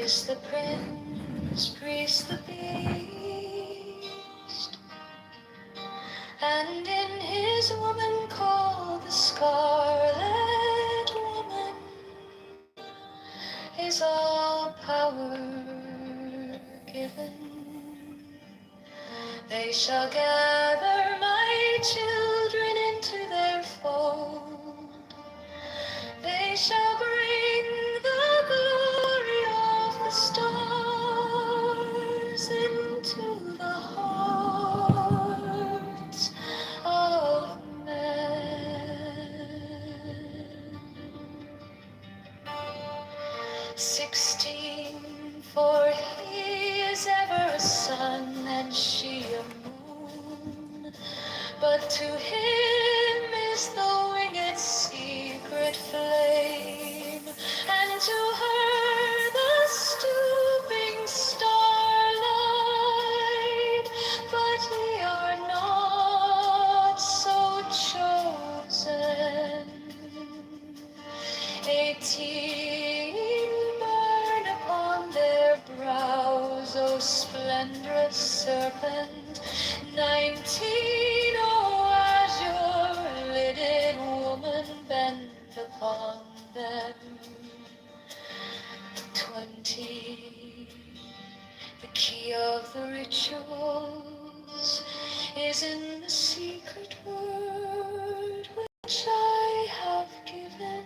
is the prince, priest, the beast, and in his woman called the scarlet woman is all power given. They shall gather my children into their fold. They shall bring the glory of the stars into the hearts of men. 16, for he is ever a sun and she a moon, but to him is the winged secret flame, and to her the stooping starlight, but we are not so chosen. 18 burn upon their brows, O splendorous serpent. 19, O azure-lidded woman, bend upon them. 20, the key of the rituals is in the secret word which I have given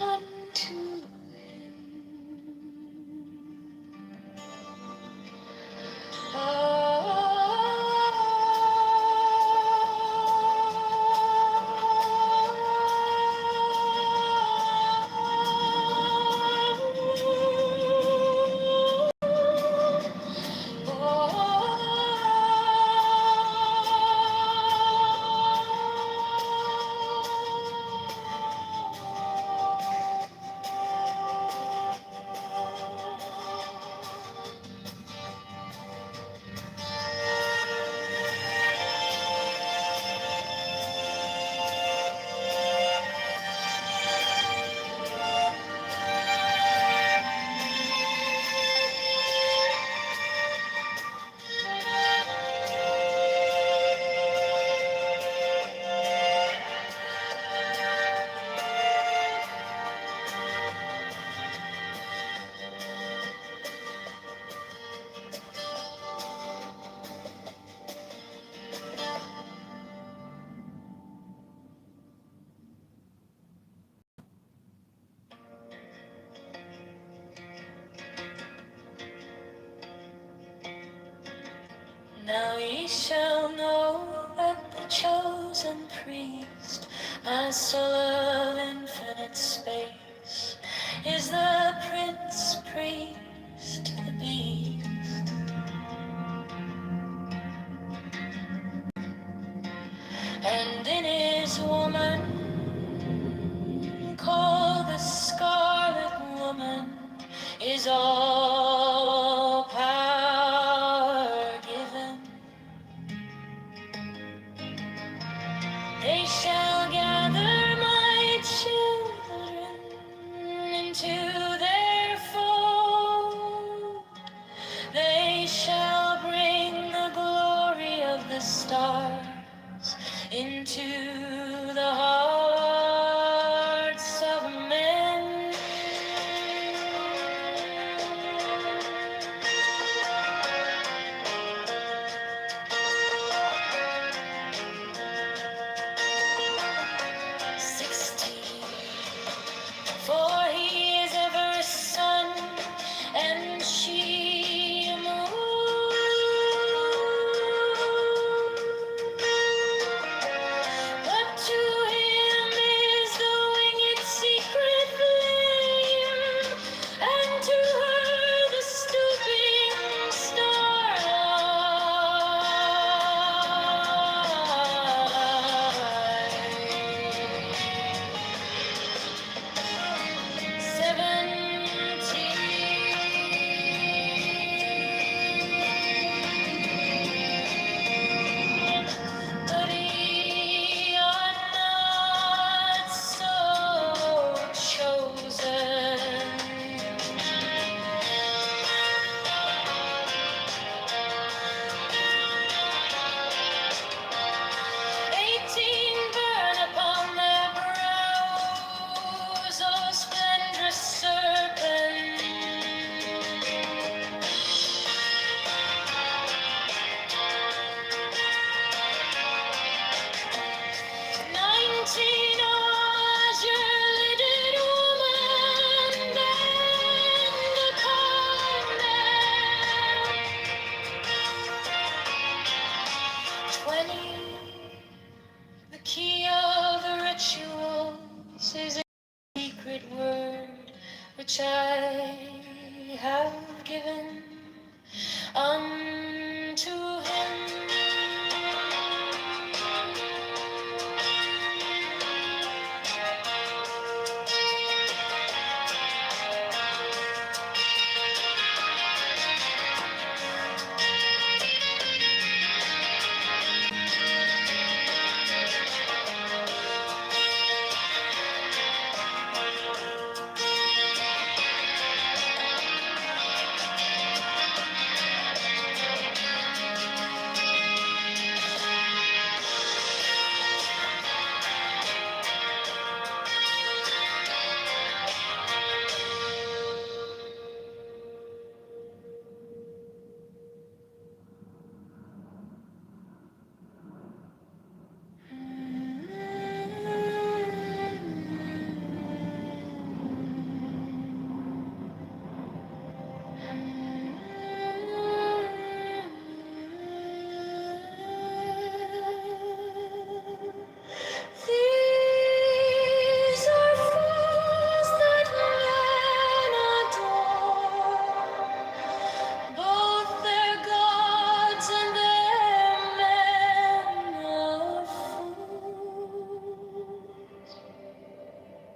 unto him. Now ye shall know that the chosen priest, my soul of infinite space, is the prince, priest, the beast. And in his woman, called the scarlet woman, is all power given. They shall gather my children into their fold. They shall bring the glory of the stars into the hearts of men. have given unto him. These are fools that men adore, both their gods and their men of fools.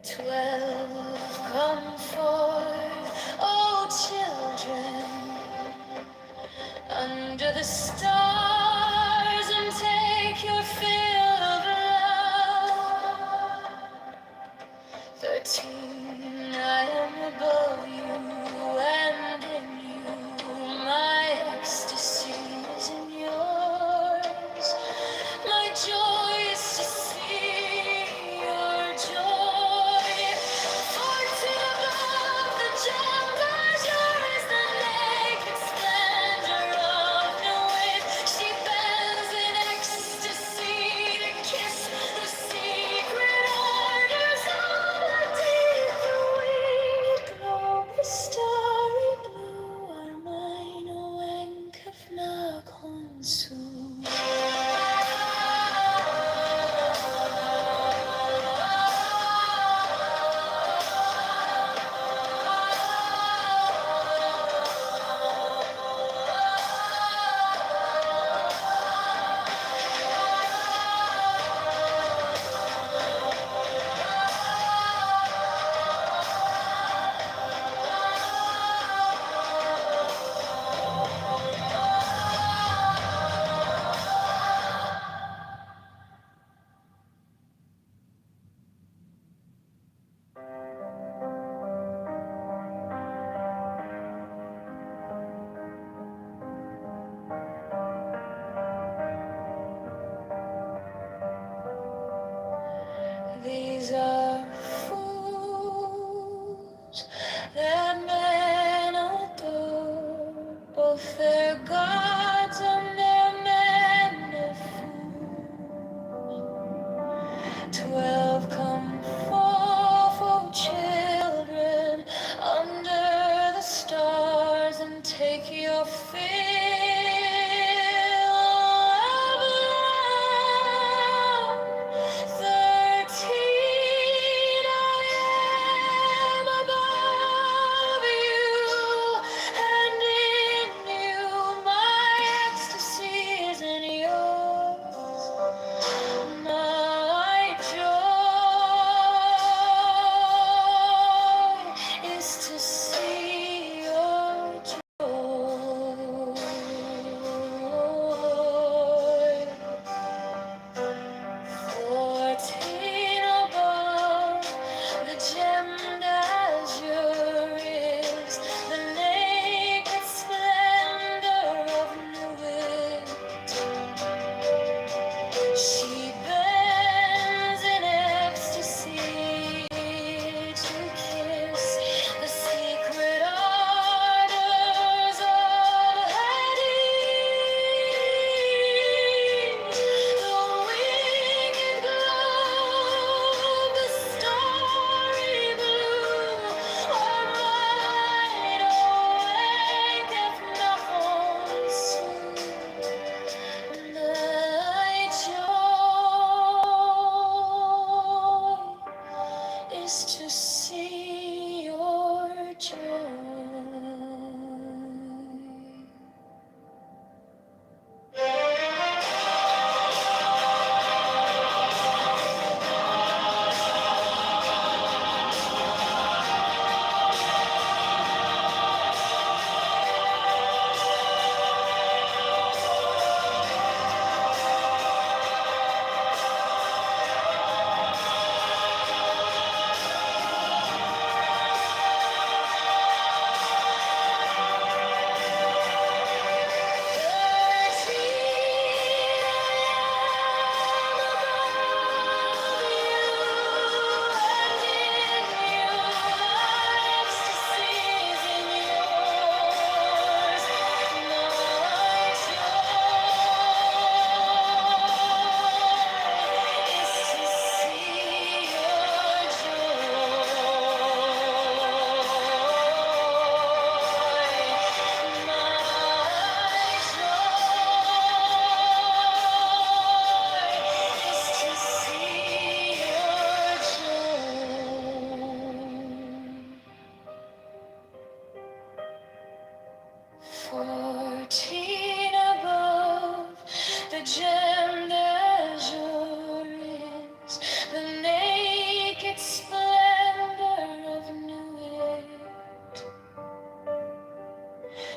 12 come forth, O children, under the stars, and take your fill of love. 13, I am above you and in you. My ecstasy is in yours. My joy is to see your joy. 14, above the gem azure is the naked splendor of new wind.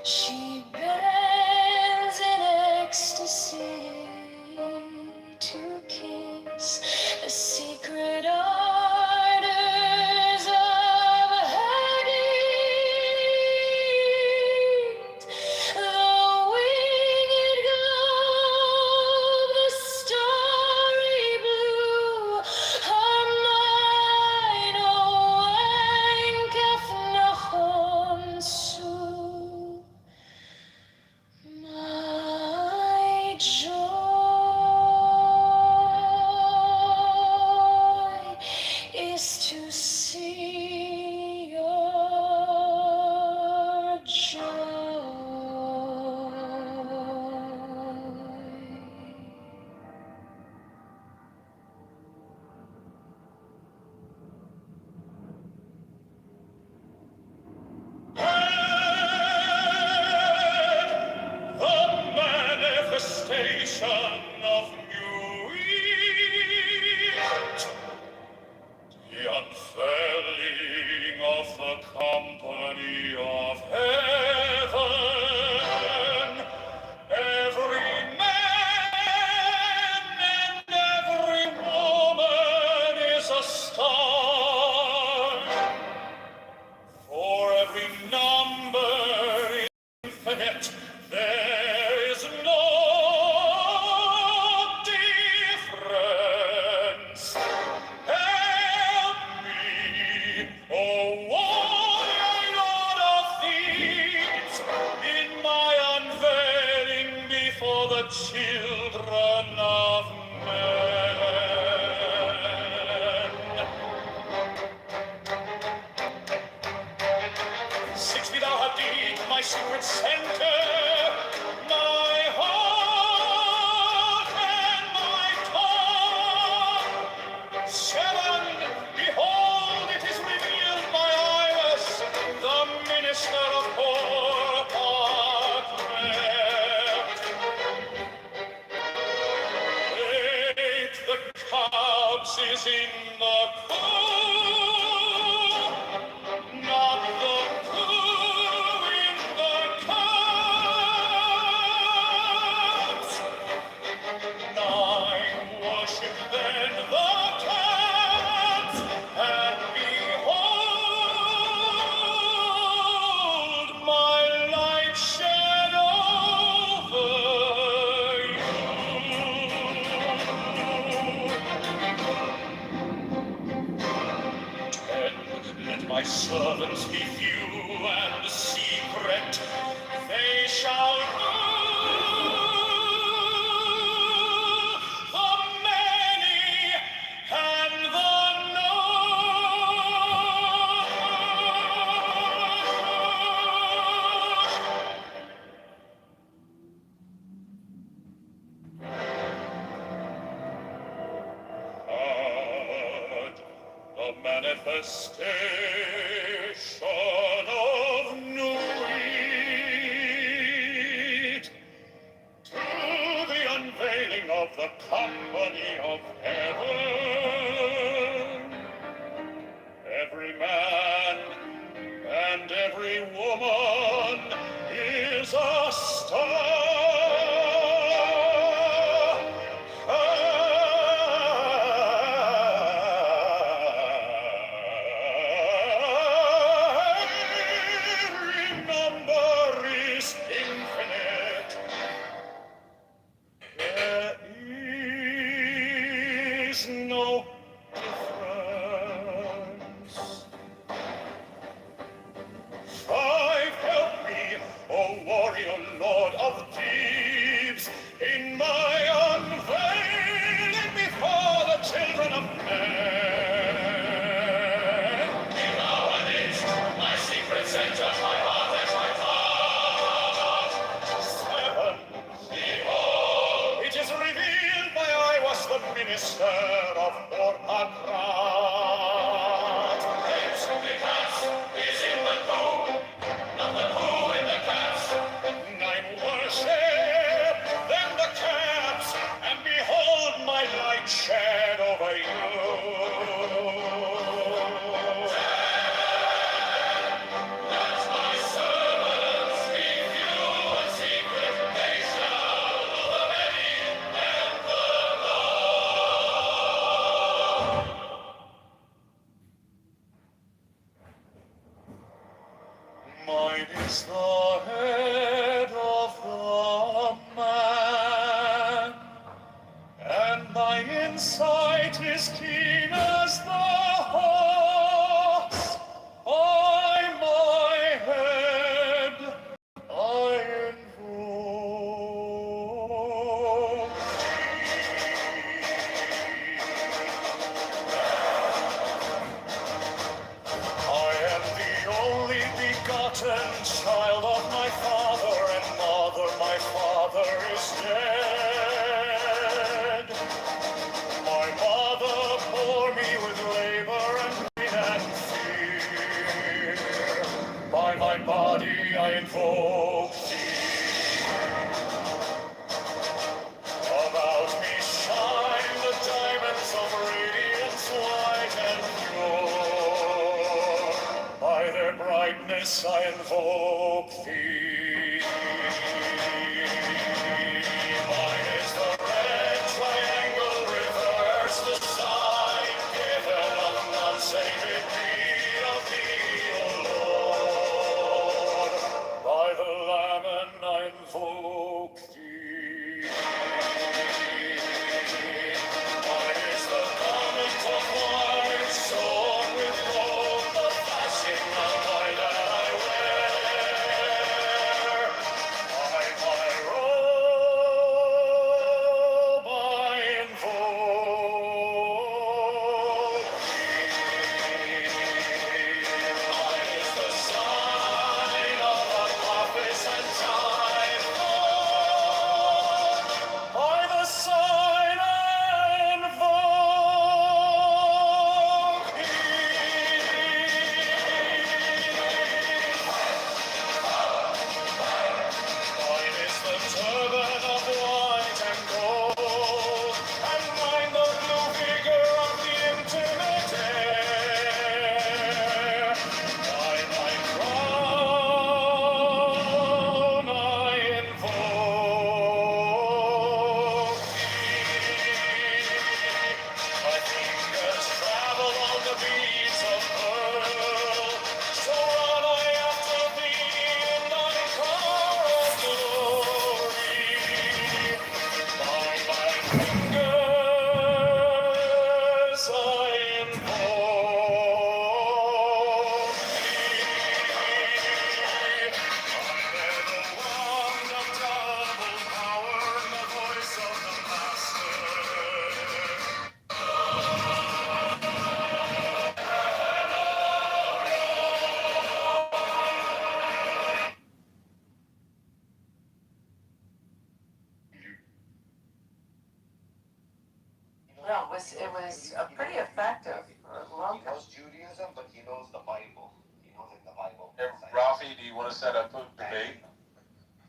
She bends in ecstasy to kiss the secret ardors of Hades. The winged glove, the starry blue, are mine, O wanketh nachon su. My joy is to see your joy. The manifestation of new wheat, the unfurling of the company of heaven. Every man and every woman is a star, for every number infinite, there is no difference. Help me, O warrior Lord of Thebes, in my unveiling before the children of men. 6 feet thou have digged my secret center, my heart and my tongue. 7, behold, it is revealed my iris, the minister of poor Parclete. 8, the couch is in the coop, not the coop in the cups. 9, worship then the cats, and behold, my light shed over you. 10, let my servants be few and secret, they shall rule the many and the known. The manifestation of new wheat, to the unveiling of the company of heaven. Every man and every woman is a star. Every number is infinite. There is no difference. 5, help me, O warrior Lord of head of the man, and my insight is keen as the hawk's. By my head I invoke I am the only begotten child of my father and mother. My father is dead. My mother bore me with labor and pain and fear. By my body I invoke thee. About me shine the diamonds of radiance white and pure. By their brightness I invoke thee. Mine is the red triangle, reverse the sign given of none save it be of thee, O Lord. By the Lamb I invoke thee. Mine is the garment of white, sewn with gold, the fashion of white that I wear. By my robe I invoke thee. Mine is the sign of the prophets and time. By the sign I invoke Mine is the turban of white and gold, and mine the blue vigor of the intimate air. By my crown I invoke thee. My fingers travel on the beads of pearl, so run I after thee in thy car of glory. By my fingers I invoke thee. I bear the wand of double power and the voice of the Master. No, it was pretty effective for a long He time. knows Judaism, but he knows the Bible. He knows like the Bible. Hey, Rafi, do you want to set up a debate?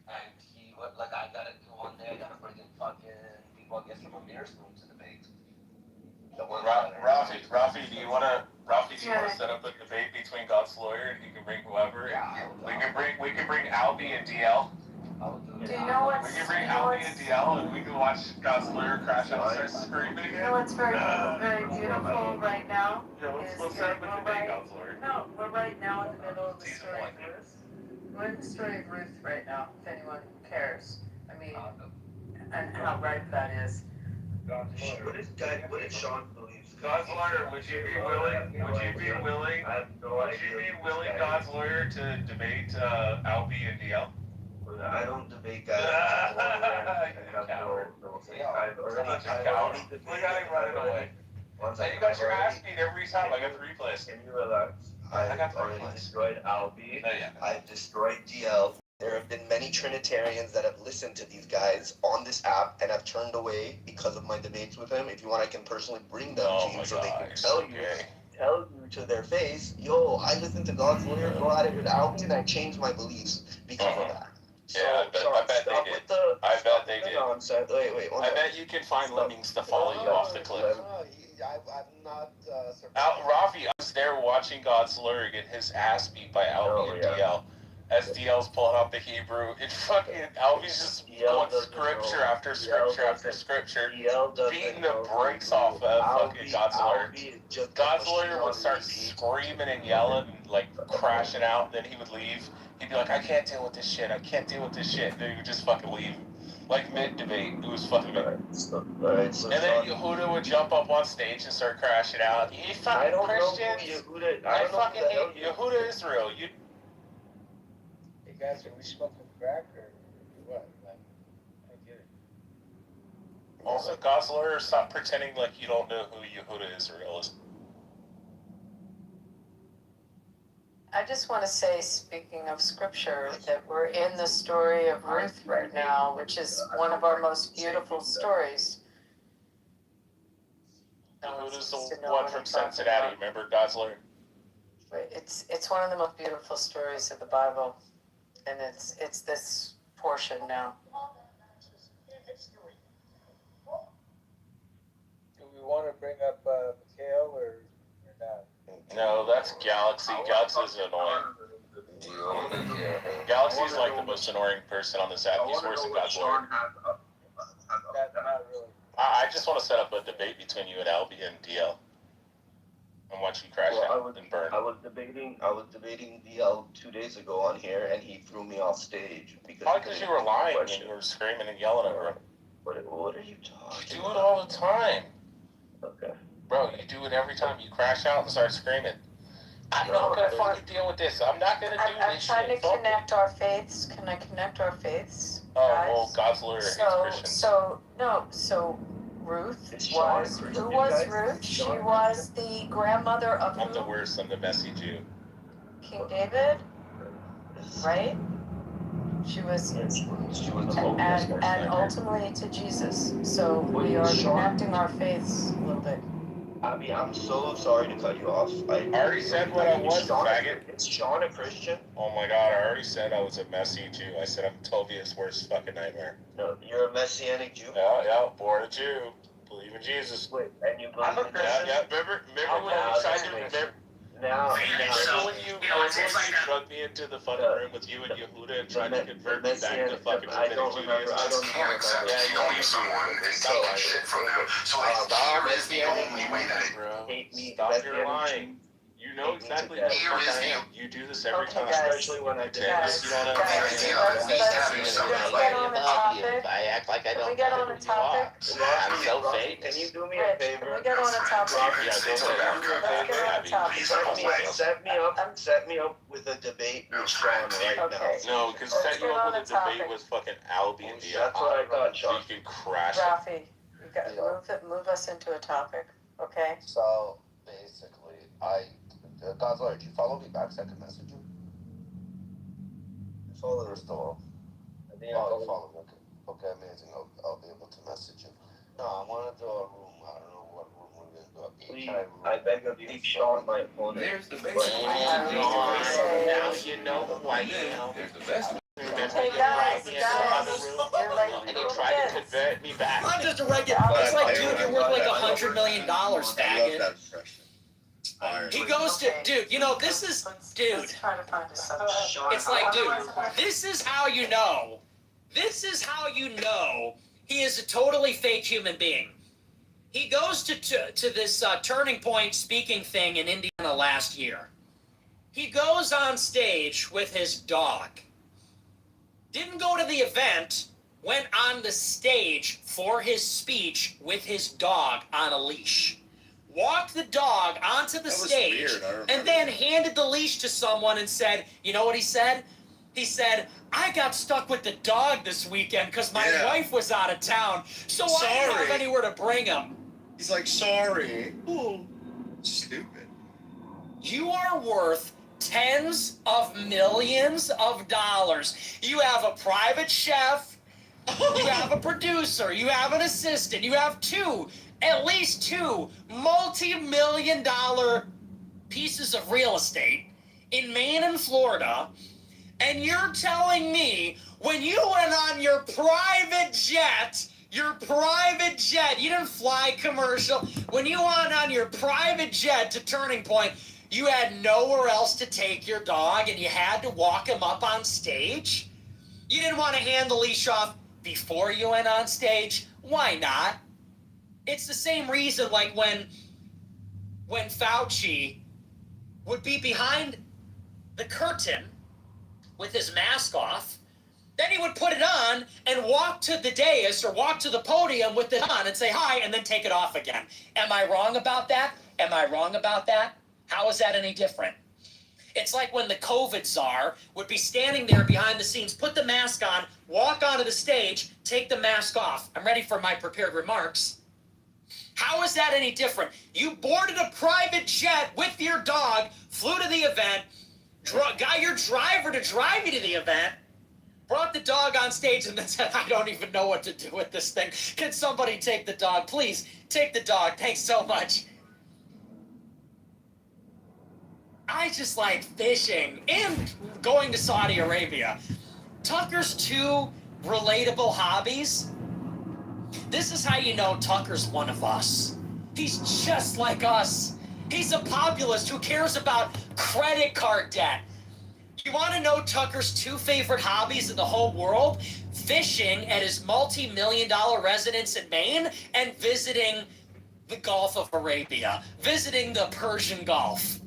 And he what like I gotta go on there, I gotta bring in fucking people I guess from Amir's room to debate. The one Rafi, do you want to set up a debate between God's lawyer and you can bring whoever? Yeah, We can bring Albie and DL. I would do it. Do you know what's, We can bring you know Albie and what's, DL and we can watch God's lawyer crash out and start screaming you again. know what's very, very beautiful right now? Yeah, let's set up a debate, God's lawyer. No, we're right now in the middle of the story of Ruth. We're in the story of Ruth right now, if anyone cares. I mean, and how ripe that is. What is Sean believes? God's lawyer, would you be willing, I have no idea. God's lawyer to debate Albie and DL? I don't debate guys. I have no thing. I've already Look at him running away. Hey, you got your ass beat every time. I got 3 plays. Can you relax? I got I've already 3 plays. destroyed Albie. Oh, yeah. I've destroyed DL. There have been many Trinitarians that have listened to these guys on this app and have turned away because of my debates with him. If you want, I can personally bring them to you so they can tell you to their face, yo, I listened to God's lawyer go at it with Albie and I changed my beliefs because of that. So, Yeah, I bet stop they did. with the- I stop bet with they the did. nonsense. Wait, one I second. bet you can find lemmings to follow you off the cliff. I'm not Rafi, I was there watching God's lawyer get his ass beat by Albie and DL. As DL's pulling out the Hebrew, and fucking Albie's just going scripture after scripture after scripture, beating the brakes off of fucking God's lawyer. God's lawyer would start screaming and yelling, and like crashing out, and then he would leave. He'd be like, I can't deal with this shit. I can't deal with this shit. And then he would just fucking leave. Like mid-debate. It was fucking good. Alright, so And then Yehuda would jump up on stage and start crashing out. You fucking Christians. I fucking hate Yehuda Israel. You. Hey guys, are we smoking crack or what? Like, I get it. Also, Gosler, stop pretending like you don't know who Yehuda Israel is. I just want to say, speaking of scripture, that we're in the story of Ruth right now, which is one of our most beautiful stories. Yehuda's the one from Cincinnati. Remember Gosler? It's one of the most beautiful stories of the Bible, and it's this portion now. Do we want to bring up Mikhail or not? No, that's Galaxy. Galaxy's annoying. Galaxy's like the most annoying person on this app. He's worse than Gosler. Not really. I just want to set up a debate between you and Albie and DL. And watch you crash out and burn. I was debating DL 2 days ago on here, and he threw me off stage because you were lying and you were screaming and yelling over him. What are you talking You do it all the time. Okay. Bro, you do it every time. You crash out and start screaming. I'm not going to fucking deal with this. I'm not going to do I'm this trying shit. to connect our faiths. Can I connect our faiths? Oh, guys? well, Gosler hates Christians. So Ruth Is Sean was, a who Christian, was guys? Ruth? Is She Sean was the grandmother of I'm the who? worst. I'm the messy Jew. King David, right? She was, She was the and ultimately to Jesus. So we are connecting our faiths a little bit. I mean, I'm so sorry to cut you off. I already said what I was, faggot. Is Sean a Christian? Oh my god, I already said I was a messy Jew. I said I'm Tobia's worst fucking nightmare. No, you're a Messianic Jew? Yeah, born a Jew. Believe in Jesus. Wait, and you believe I'm a in Christian. Jesus? Remember when you tried to... Remember when you drugged me into the fucking room with you and Yehuda and tried to convert me back to fucking Judaism? I don't remember. Yeah, you someone can steal shit from them. So I is the only way that it... Bro, stop your lying. You know exactly what the fuck I am. You do this every time. Especially when I did this. You don't I act like I don't know who you are. I'm so famous. Can you do me a favor? Can we get on a topic? Set me up with a debate with Sean right Okay. now. No, because set you up with a debate with fucking Albie and Dia. That's what I thought, So Sean. you can crash it. Rafi, you got move us into a topic, okay? So basically, Godzilla, did you follow me back so I could message you? Follow First of all, I think oh, you follow me. Okay, amazing. I'll be able to message you. No, I want to do a room. I don't know what room we're going to do. Please, I beg of you, Sean, my opponent. There's the best. Now you know who I am. There's the best. Hey guys, you're like And you little tried to kids. convert me back. I'm just a regular. It's like, dude, you're worth like $100 million, faggot. He goes to, dude, you know, this is, dude. Let's try to find a subject. It's like, dude, this is how you know. This is how you know he is a totally fake human being. He goes to this Turning Point speaking thing in Indiana last year. He goes on stage with his dog. Didn't go to the event, went on the stage for his speech with his dog on a leash. Walked the dog onto the stage, and then handed the leash to someone and said, you know what he said? He said, I got stuck with the dog this weekend because my wife was out of town, so I didn't have anywhere to bring him. He's like, sorry. Stupid. You are worth tens of millions of dollars. You have a private chef, you have a producer, you have an assistant, you have at least two multi-million-dollar pieces of real estate in Maine and Florida, and you're telling me when you went on your private jet, you didn't fly commercial, when you went on your private jet to Turning Point, you had nowhere else to take your dog and you had to walk him up on stage? You didn't want to hand the leash off before you went on stage? Why not? It's the same reason like when Fauci would be behind the curtain with his mask off. Then he would put it on and walk to the dais or walk to the podium with it on and say hi and then take it off again. Am I wrong about that? Am I wrong about that? How is that any different? It's like when the COVID czar would be standing there behind the scenes, put the mask on, walk onto the stage, take the mask off. I'm ready for my prepared remarks. How is that any different? You boarded a private jet with your dog, flew to the event, got your driver to drive you to the event, brought the dog on stage, and then said, I don't even know what to do with this thing. Can somebody take the dog? Please, take the dog. Thanks so much. I just like fishing and going to Saudi Arabia. Tucker's two relatable hobbies. This is how you know Tucker's one of us. He's just like us. He's a populist who cares about credit card debt. You want to know Tucker's two favorite hobbies in the whole world? Fishing at his multi-million-dollar residence in Maine and visiting the Gulf of Arabia, visiting the Persian Gulf.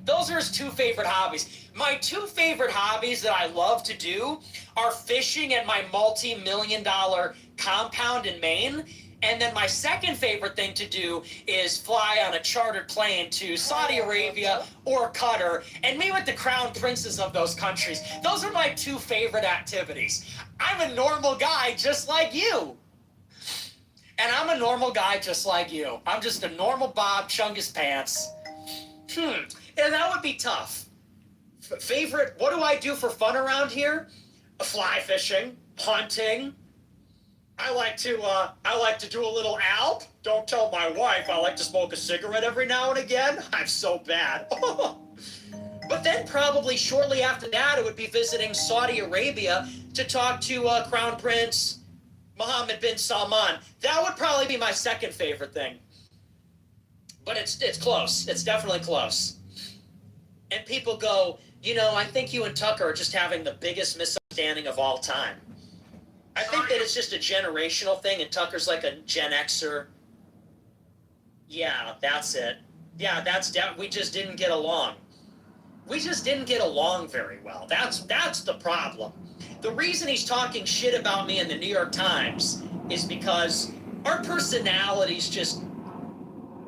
Those are his two favorite hobbies. My two favorite hobbies that I love to do are fishing at my multi-million-dollar compound in Maine. And then my second favorite thing to do is fly on a chartered plane to Saudi Arabia or Qatar and meet with the crown princes of those countries. Those are my two favorite activities. I'm a normal guy just like you. And I'm a normal guy just like you. I'm just a normal Bob Chungus Pants. And that would be tough. Favorite, what do I do for fun around here? Fly fishing, hunting. I like to do a little alp. Don't tell my wife I like to smoke a cigarette every now and again. I'm so bad. But then probably shortly after that, it would be visiting Saudi Arabia to talk to Crown Prince Mohammed bin Salman. That would probably be my second favorite thing. But it's close. It's definitely close. And people go, you know, I think you and Tucker are just having the biggest misunderstanding of all time. I think that it's just a generational thing, and Tucker's like a Gen Xer. Yeah, that's it. Yeah, we just didn't get along. We just didn't get along very well. That's the problem. The reason he's talking shit about me in the New York Times is because our personalities just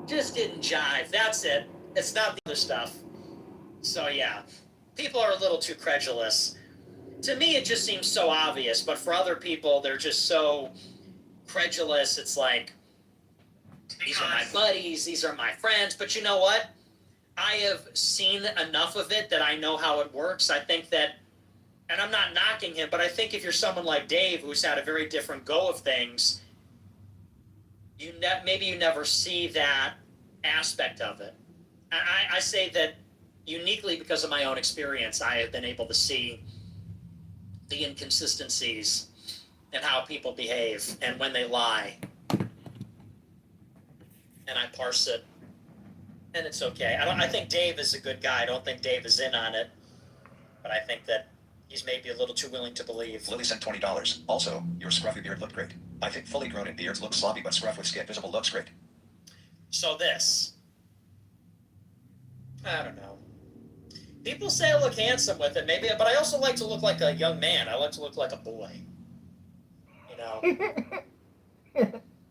didn't jive. That's it. It's not the other stuff. So yeah, people are a little too credulous. To me, it just seems so obvious, but for other people, they're just so credulous. It's like, these are my buddies, these are my friends, but you know what? I have seen enough of it that I know how it works. I think that, and I'm not knocking him, but I think if you're someone like Dave, who's had a very different go of things, maybe you never see that aspect of it. I say that uniquely because of my own experience, I have been able to see the inconsistencies and how people behave and when they lie. And I parse it. And it's okay. I think Dave is a good guy. I don't think Dave is in on it. But I think that he's maybe a little too willing to believe. Lily sent $20. Also, your scruffy beard looked great. I think fully grown in beards look sloppy, but scruff with skin visible looks great. So this. I don't know. People say I look handsome with it, maybe, but I also like to look like a young man. I like to look like a boy. You know?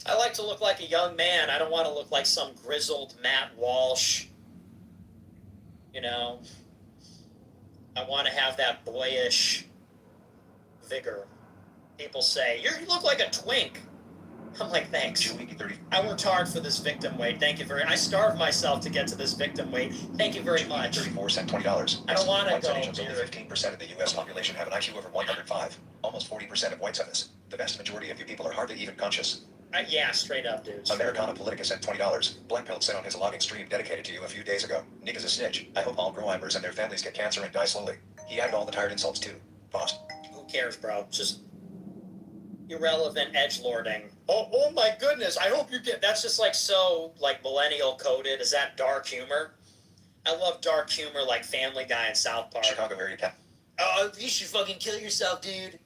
I like to look like a young man. I don't want to look like some grizzled Matt Walsh. You know? I want to have that boyish vigor. People say, you look like a twink. I'm like, thanks. I worked hard for this victim weight. Thank you very much. I starved myself to get to this victim weight. Thank you very much. 34 cent $20. I don't want to White go. Asians, only 15% of the U.S. population have an IQ over 105. Almost 40% of whites have this. The vast majority of you people are hardly even conscious. Yeah, straight up, dude. Americana Politica sent $20. Black Pill sent on his logging stream dedicated to you a few days ago. Nick is a snitch. I hope all Groimers and their families get cancer and die slowly. He added all the tired insults too. Boss. Who cares, bro? Just irrelevant edgelording. Oh my goodness! I hope you get. That's just like so like millennial coded. Is that dark humor? I love dark humor like Family Guy and South Park. Chicago area cat. Oh, you should fucking kill yourself, dude.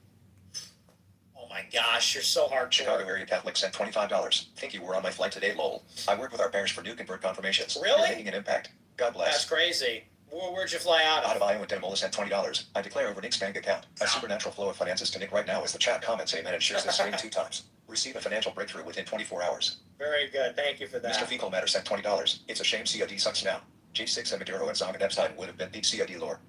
Oh my gosh, you're so hardcore. Chicago area Catholic sent $25. Think you were on my flight today, lol. I work with our parish for new convert confirmations. Really? You're making an impact. God bless. That's crazy. Where'd you fly out Out of? of Iowa, Demola sent $20. I declare over Nick's bank account. A supernatural flow of finances to Nick right now as the chat comments amen and shares the stream 2 times. Receive a financial breakthrough within 24 hours. Very good. Thank you for that. Mr. Fecal Matter sent $20. It's a shame CID sucks now. G6 and Maduro and Zong and Epstein would have been deep CID lore.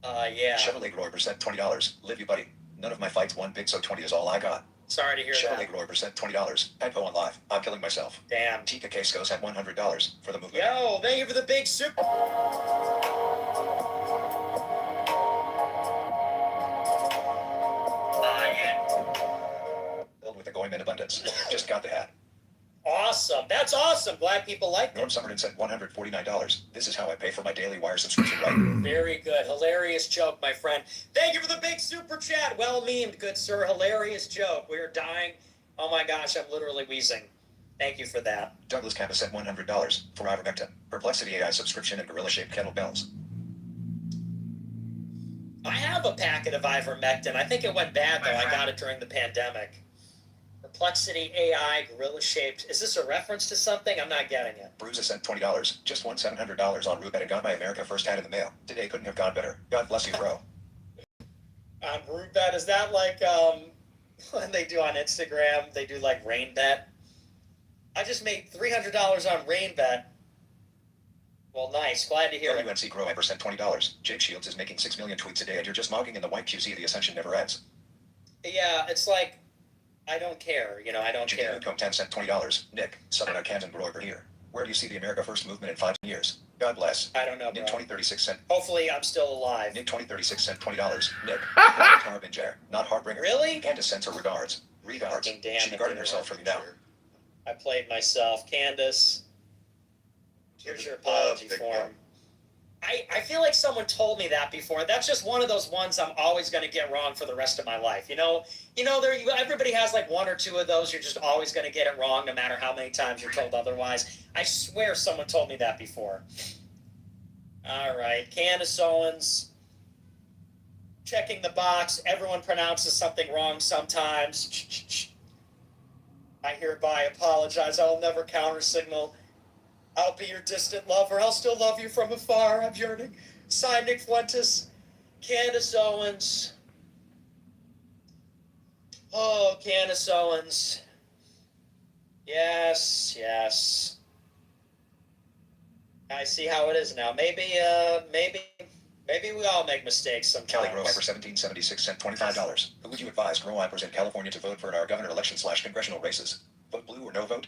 Yeah. Chevrolet Groiber sent $20. Live you, buddy. None of my fights won big, so 20 is all I got. Sorry to hear Chevrolet that. Groiber sent $20. Typo on live. I'm killing myself. Damn. Tika Casco sent $100 for the movement. Yo, thank you for the big super. Filled with the Goyim in abundance. Just got the hat. Awesome. That's awesome. Glad people like Norm it. Summerton sent $149. This is how I pay for my daily wire subscription, right? Very good. Hilarious joke, my friend. Thank you for the big super chat. Well memed, good sir. Hilarious joke. We're dying. Oh my gosh, I'm literally wheezing. Thank you for that. Douglas Kappa sent $100 for ivermectin, Perplexity AI subscription, and gorilla-shaped kettlebells. I have a packet of ivermectin. I think it went bad, though. I got it during the pandemic. Perplexity AI, gorilla-shaped. Is this a reference to something? I'm not getting it. Bruiser sent $20. Just won $700 on Rubet and got my America First hat in the mail. Today couldn't have gone better. God bless you, bro. RubeBet, is that like when they do on Instagram, they do like rain bet? I just made $300 on rain bet. Well, nice. Glad to hear it. WNC Groiber sent $20. Jake Shields is making 6 million tweets a day and you're just mogging in the white QC. The ascension never ends. Yeah, it's like, I don't care. You know, I don't care. Jake 10 sent $20. Nick, Southern Camden Groiber here. Where do you see the America First movement in 5 years? God bless. I don't know, Nick bro. 2036 sent. Hopefully, I'm still alive. Nick 2036 sent $20. Nick, Harbinger, not Heartbringer. Really? Candace sends her regards. Regards. Fucking damn She it, guarded dude. herself from you now. I played myself. Candace, here's your apology form. I feel like someone told me that before. That's just one of those ones I'm always going to get wrong for the rest of my life. You know, everybody has like 1 or 2 of those. You're just always going to get it wrong no matter how many times you're told otherwise. I swear someone told me that before. All right. Candace Owens. Checking the box. Everyone pronounces something wrong sometimes. I hereby apologize. I will never countersignal. I'll be your distant lover. I'll still love you from afar. I'm yearning. Signed, Nick Fuentes. Candace Owens. Oh, Candace Owens. Yes, yes. I see how it is now. Maybe we all make mistakes Kelly sometimes. Groiber 1776 sent $25. Who would you advise Groibers in California to vote for in our governor election / congressional races? Vote blue or no vote?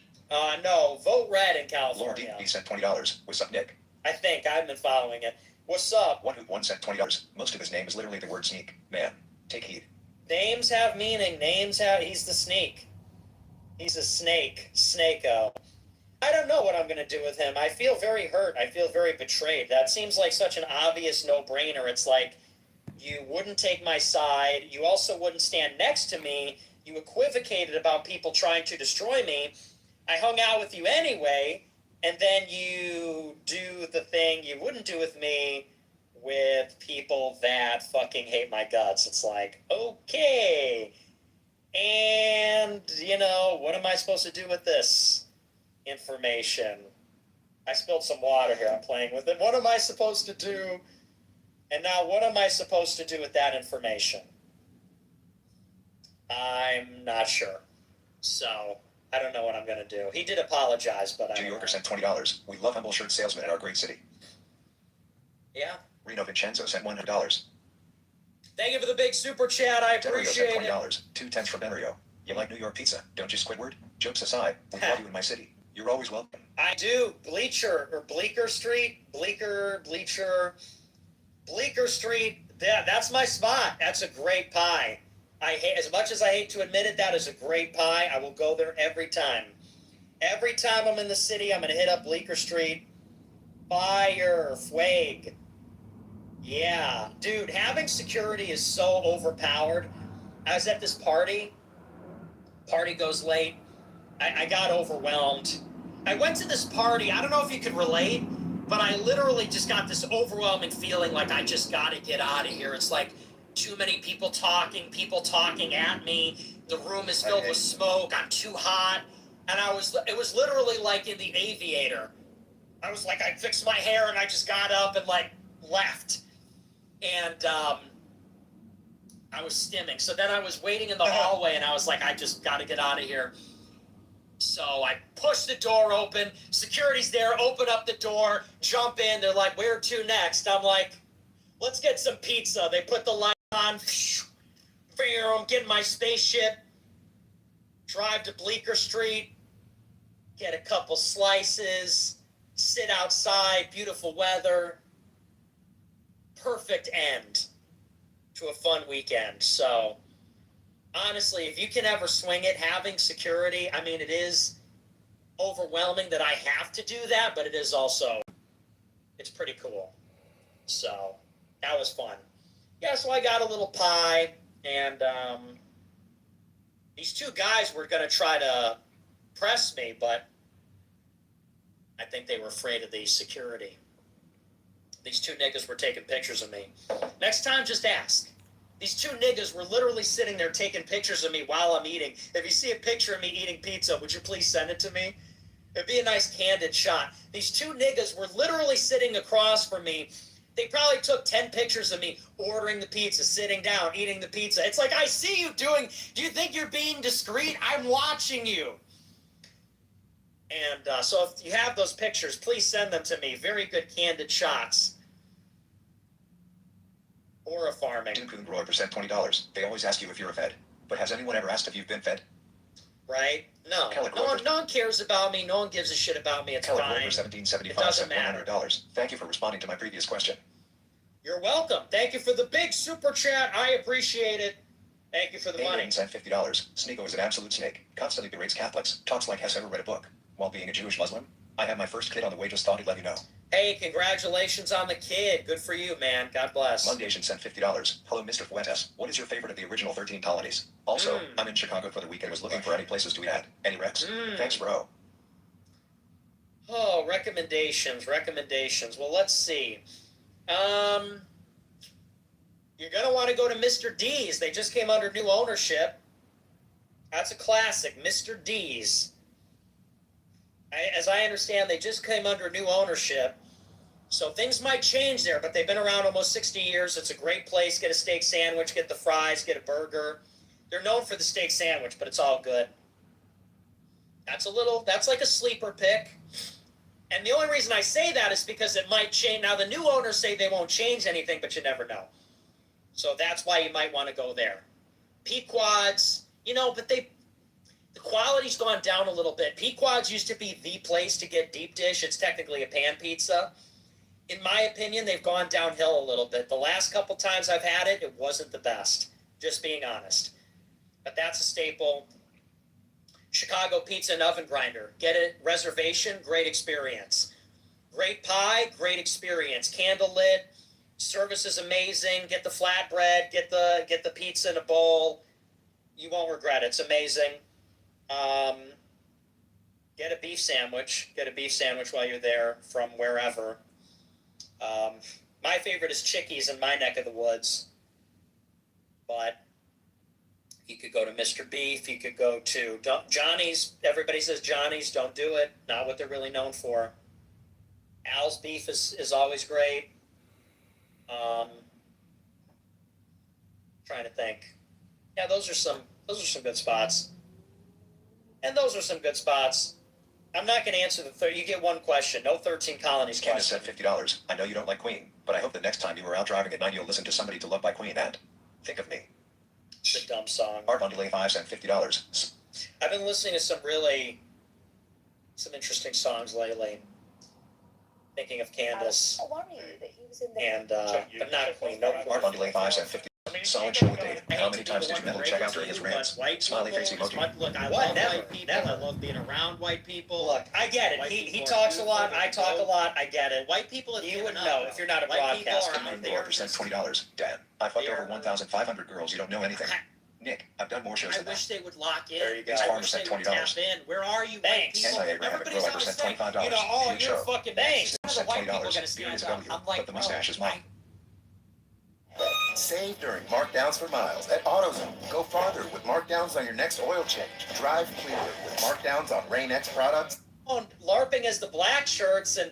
No, vote red in Laura California. D sent $20. What's up, Nick? I think I've been following it. What's up? One sent $20. Most of his name is literally the word sneak. Man, take heed. Names have meaning. He's the sneak. He's a snake. Snake-o. I don't know what I'm going to do with him. I feel very hurt. I feel very betrayed. That seems like such an obvious no-brainer. It's like, you wouldn't take my side. You also wouldn't stand next to me. You equivocated about people trying to destroy me. I hung out with you anyway, and then you do the thing you wouldn't do with me with people that fucking hate my guts. It's like, okay. And, what am I supposed to do with this information? I spilled some water here. I'm playing with it. What am I supposed to do? And now what am I supposed to do with that information? I'm not sure. So, I don't know what I'm going to do. He did apologize, but New Yorker sent $20. We love humble shirt salesmen in our great city. Yeah. Reno Vincenzo sent $100. Thank you for the big super chat. I Denario appreciate sent it. $20. 2 tenths from Denario. You like New York pizza, don't you, Squidward? Jokes aside, we love you in my city. You're always welcome. I do. Bleecker Street. Bleecker Street. That's my spot. That's a great pie. As much as I hate to admit it, that is a great pie. I will go there every time. Every time I'm in the city, I'm going to hit up Bleecker Street. Fire. Fwag. Yeah. Dude, having security is so overpowered. I was at this party. Party goes late. I got overwhelmed. I went to this party. I don't know if you could relate, but I literally just got this overwhelming feeling like I just got to get out of here. It's like too many people talking at me. The room is filled with smoke. I'm too hot. And it was literally like in The Aviator I was like, I fixed my hair and I just got up and like left. And I was stimming. So then I was waiting in the hallway and I was like, I just got to get out of here. So I push the door open. Security's there. Open up the door. Jump in. They're like, where to next? I'm like, let's get some pizza. They put the light on. Get in my spaceship. Drive to Bleecker Street. Get a couple slices. Sit outside. Beautiful weather. Perfect end to a fun weekend. So honestly, if you can ever swing it, having security, I mean, it is overwhelming that I have to do that, but it is also, it's pretty cool. So that was fun. Yeah, so I got a little pie, and these two guys were going to try to press me, but I think they were afraid of the security. These two niggas were taking pictures of me. Next time, just ask. These two niggas were literally sitting there taking pictures of me while I'm eating. If you see a picture of me eating pizza, would you please send it to me? It'd be a nice candid shot. These two niggas were literally sitting across from me. They probably took 10 pictures of me ordering the pizza, sitting down, eating the pizza. It's like, I see you doing, do you think you're being discreet? I'm watching you. And so if you have those pictures, please send them to me. Very good candid shots. Or a farming. Dukun Broiler sent $20. They always ask you if you're a Fed. But has anyone ever asked if you've been fed? Right? No. No one cares about me. No one gives a shit about me. It's fine. 1775 sent $100. Thank you for responding to my previous question. You're welcome. Thank you for the big super chat. I appreciate it. Thank you for the money. Sent $50. Sneeko is an absolute snake. Constantly berates Catholics. Talks like has ever read a book. While being a Jewish Muslim, I have my first kid on the way. Just thought I'd let you know. Hey, congratulations on the kid. Good for you, man. God bless. Mundation sent $50. Hello, Mr. Fuentes. What is your favorite of the original 13 colonies? Also, I'm in Chicago for the weekend. Was looking for any places to eat at. Any recs? Thanks, bro. Oh, recommendations. Well, let's see. You're going to want to go to Mr. D's. They just came under new ownership. That's a classic, Mr. D's. As I understand, they just came under new ownership. So things might change there, but they've been around almost 60 years. It's a great place. Get a steak sandwich, get the fries, get a burger. They're known for the steak sandwich, but it's all good. That's like a sleeper pick. And the only reason I say that is because it might change. Now, the new owners say they won't change anything, but you never know. So that's why you might want to go there. Pequod's, but the quality's gone down a little bit. Pequod's used to be the place to get deep dish. It's technically a pan pizza. In my opinion, they've gone downhill a little bit. The last couple times I've had it, it wasn't the best. Just being honest. But that's a staple. Chicago Pizza and Oven Grinder. Get a reservation, great experience. Great pie, great experience. Candlelit, service is amazing. Get the flatbread, get the pizza in a bowl. You won't regret it. It's amazing. Get a beef sandwich. Get a beef sandwich while you're there from wherever. My favorite is Chickies in my neck of the woods. But you could go to Mr. Beef. You could go to Johnny's. Everybody says Johnny's. Don't do it. Not what they're really known for. Al's Beef is always great. Trying to think. Yeah, those are some good spots. And those are some good spots. I'm not going to answer the third. You get one question. No 13 colonies Candace question. said $50. I know you don't like Queen, but I hope that next time you are out driving at night, you'll listen to Somebody to Love by Queen and think of me. It's a dumb song. Arbundle 5 sent $50. I've been listening to some interesting songs lately. Thinking of Candace. And, but not Queen. No, Arbundle 5 sent $50. Solid show with Dave. How many times did you metal check out during his rants? Smiley face emoji. Look, I love white people. I love being around white people. Look, I get it. He talks a lot. I talk a lot. I get it. White people, you wouldn't know if you're not a broadcaster. Sent $20. Damn, I fucked over 1,500 girls. You don't know anything. Nick, I've done more shows than that. I wish they would lock in. There you go. I wish they would tap in. Where are you, white people? Everybody's always saying, $25. oh, you're fucking thanks. Sent White people are going to $20. stand up. I'm like, but the mustache is mine. Save during markdowns for miles at AutoZone. Go farther with markdowns on your next oil change. Drive clearer with markdowns on Rain-X products. LARPing as the black shirts, and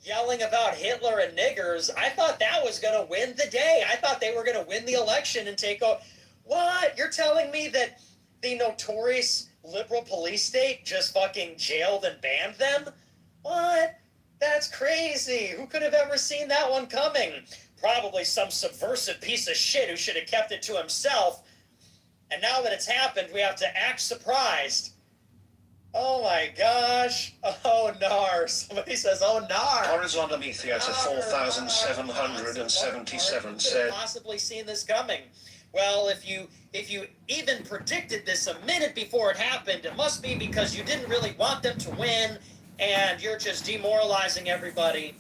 yelling about Hitler and niggers. I thought that was going to win the day. I thought they were going to win the election and take over. What? You're telling me that the notorious liberal police state just fucking jailed and banned them? What? That's crazy. Who could have ever seen that one coming? Probably some subversive piece of shit who should have kept it to himself. And now that it's happened, we have to act surprised. Oh my gosh. Oh, nar. Somebody says, oh, nar. Horizontal Theater 4777 said, possibly seen this coming. Well, if you even predicted this a minute before it happened, it must be because you didn't really want them to win and you're just demoralizing everybody.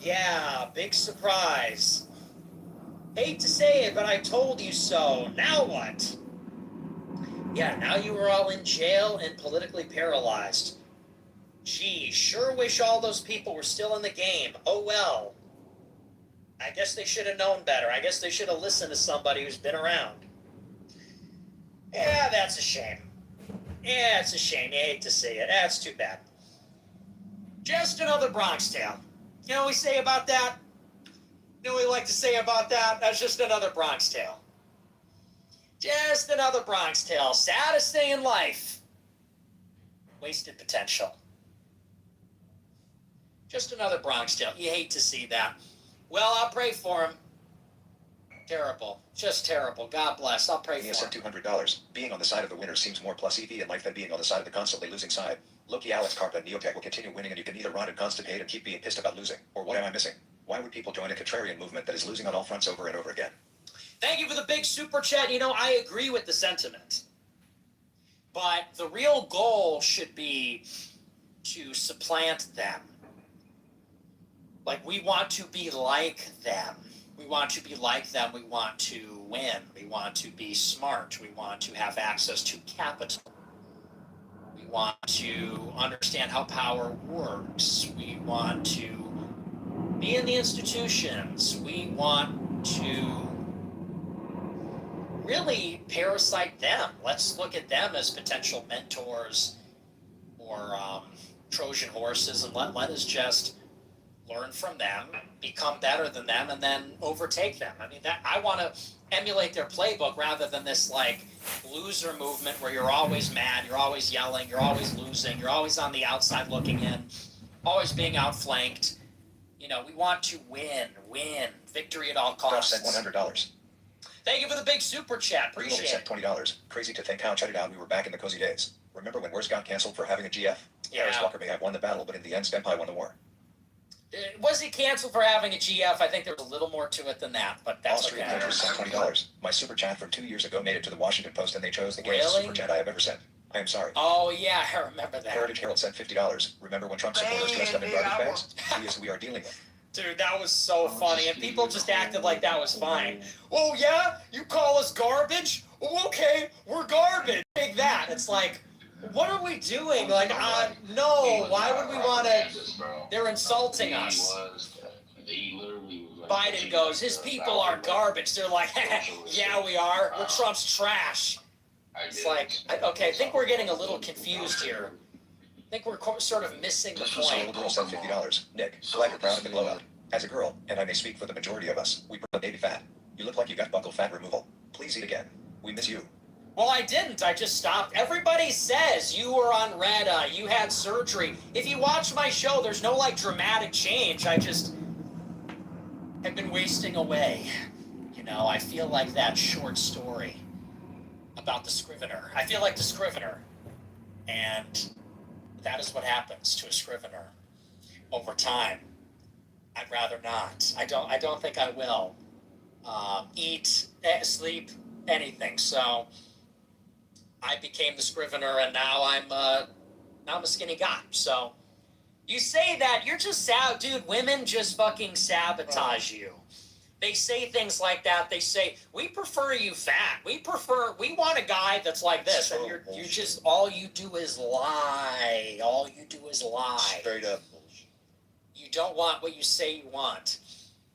Yeah, big surprise. Hate to say it, but I told you so. Now what? Yeah, now you are all in jail and politically paralyzed. Gee, sure wish all those people were still in the game. Oh well. I guess they should have known better. I guess they should have listened to somebody who's been around. Yeah, that's a shame. Yeah, it's a shame. You hate to see it. That's too bad. Just another Bronx tale. You know what we say about that? You know what we like to say about that? That's just another Bronx tale. Just another Bronx tale. Saddest thing in life. Wasted potential. Just another Bronx tale. You hate to see that. Well, I'll pray for him. Terrible. Just terrible. God bless. I'll pray for him. He said $200. Being on the side of the winner seems more plus EV in life than being on the side of the constantly losing side. Loki, Alex, Carpa, and Neotech will continue winning, and you can either run and constipate and keep being pissed about losing. Or what am I missing? Why would people join a contrarian movement that is losing on all fronts over and over again? Thank you for the big super chat. You know, I agree with the sentiment. But the real goal should be to supplant them. Like, we want to be like them. We want to be like them. We want to win. We want to be smart. We want to have access to capital. We want to understand how power works. We want to be in the institutions. We want to really parasite them. Let's look at them as potential mentors or Trojan horses, and let us just learn from them, become better than them, and then overtake them. I mean, that I want to emulate their playbook rather than this like loser movement where you're always mad, you're always yelling, you're always losing, you're always on the outside looking in, always being outflanked. You know, we want to win, victory at all costs. Sent $100. Thank you for the big super chat. Appreciate Sent it. $20. Crazy to think how checked out we were back in the cozy days. Remember when Wars got canceled for having a GF? Yeah. Harris Walker may have won the battle, but in the end, Stempai won the war. Was he canceled for having a GF? I think there was a little more to it than that, but that's All Street okay. Hunters sent $20. My super chat from 2 years ago made it to the Washington Post, and they chose the gayest Really? super chat I have ever sent. I am sorry. Oh, yeah, I remember that. Heritage Herald sent $50. Remember when Trump supporters dressed up in garbage bags? He is who we are dealing with. Dude, that was so funny, and people just acted like that was fine. Oh, yeah? You call us garbage? Oh, okay, we're garbage. Take that. It's like, what are we doing? Like, no, why would we want to? They're insulting us. Biden goes, his people are garbage. They're like, yeah, we are. We're Trump's trash. It's like, okay, I think we're getting a little confused here. I think we're sort of missing the So point. the girl sent $50. Nick, glad you're proud of the glow out. As a girl, and I may speak for the majority of us, we prefer baby fat. You look like you got buccal fat removal. Please eat again. We miss you. Well, I didn't. I just stopped. Everybody says you were on Retta, you had surgery. If you watch my show, there's no, like, dramatic change. I just have been wasting away. You know, I feel like that short story about the Scrivener. I feel like the Scrivener. And that is what happens to a Scrivener over time. I'd rather not. I don't think I will eat, sleep, anything. So I became the Scrivener, and now I'm a skinny guy. So you say that, you're just sad, dude. Women just fucking sabotage you. They say things like that. They say, we prefer you fat. We want a guy that's like this. So And you just, all you do is lie. All you do is lie. Straight up bullshit. You don't want what you say you want.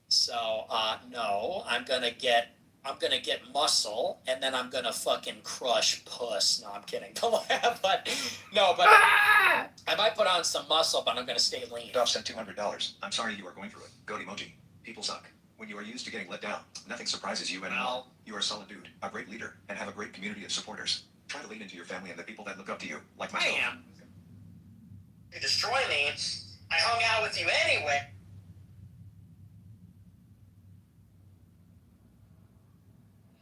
So, no, I'm going to get I'm gonna get muscle, and then I'm gonna fucking crush puss. No, I'm kidding. but no, but I might put on some muscle, but I'm gonna stay lean. Dov sent $200. I'm sorry you are going through it. Goat emoji. People suck. When you are used to getting let down, nothing surprises you anymore. Well, you are a solid dude, a great leader, and have a great community of supporters. Try to lean into your family and the people that look up to you, like myself. I am. You destroy me. I hung out with you anyway.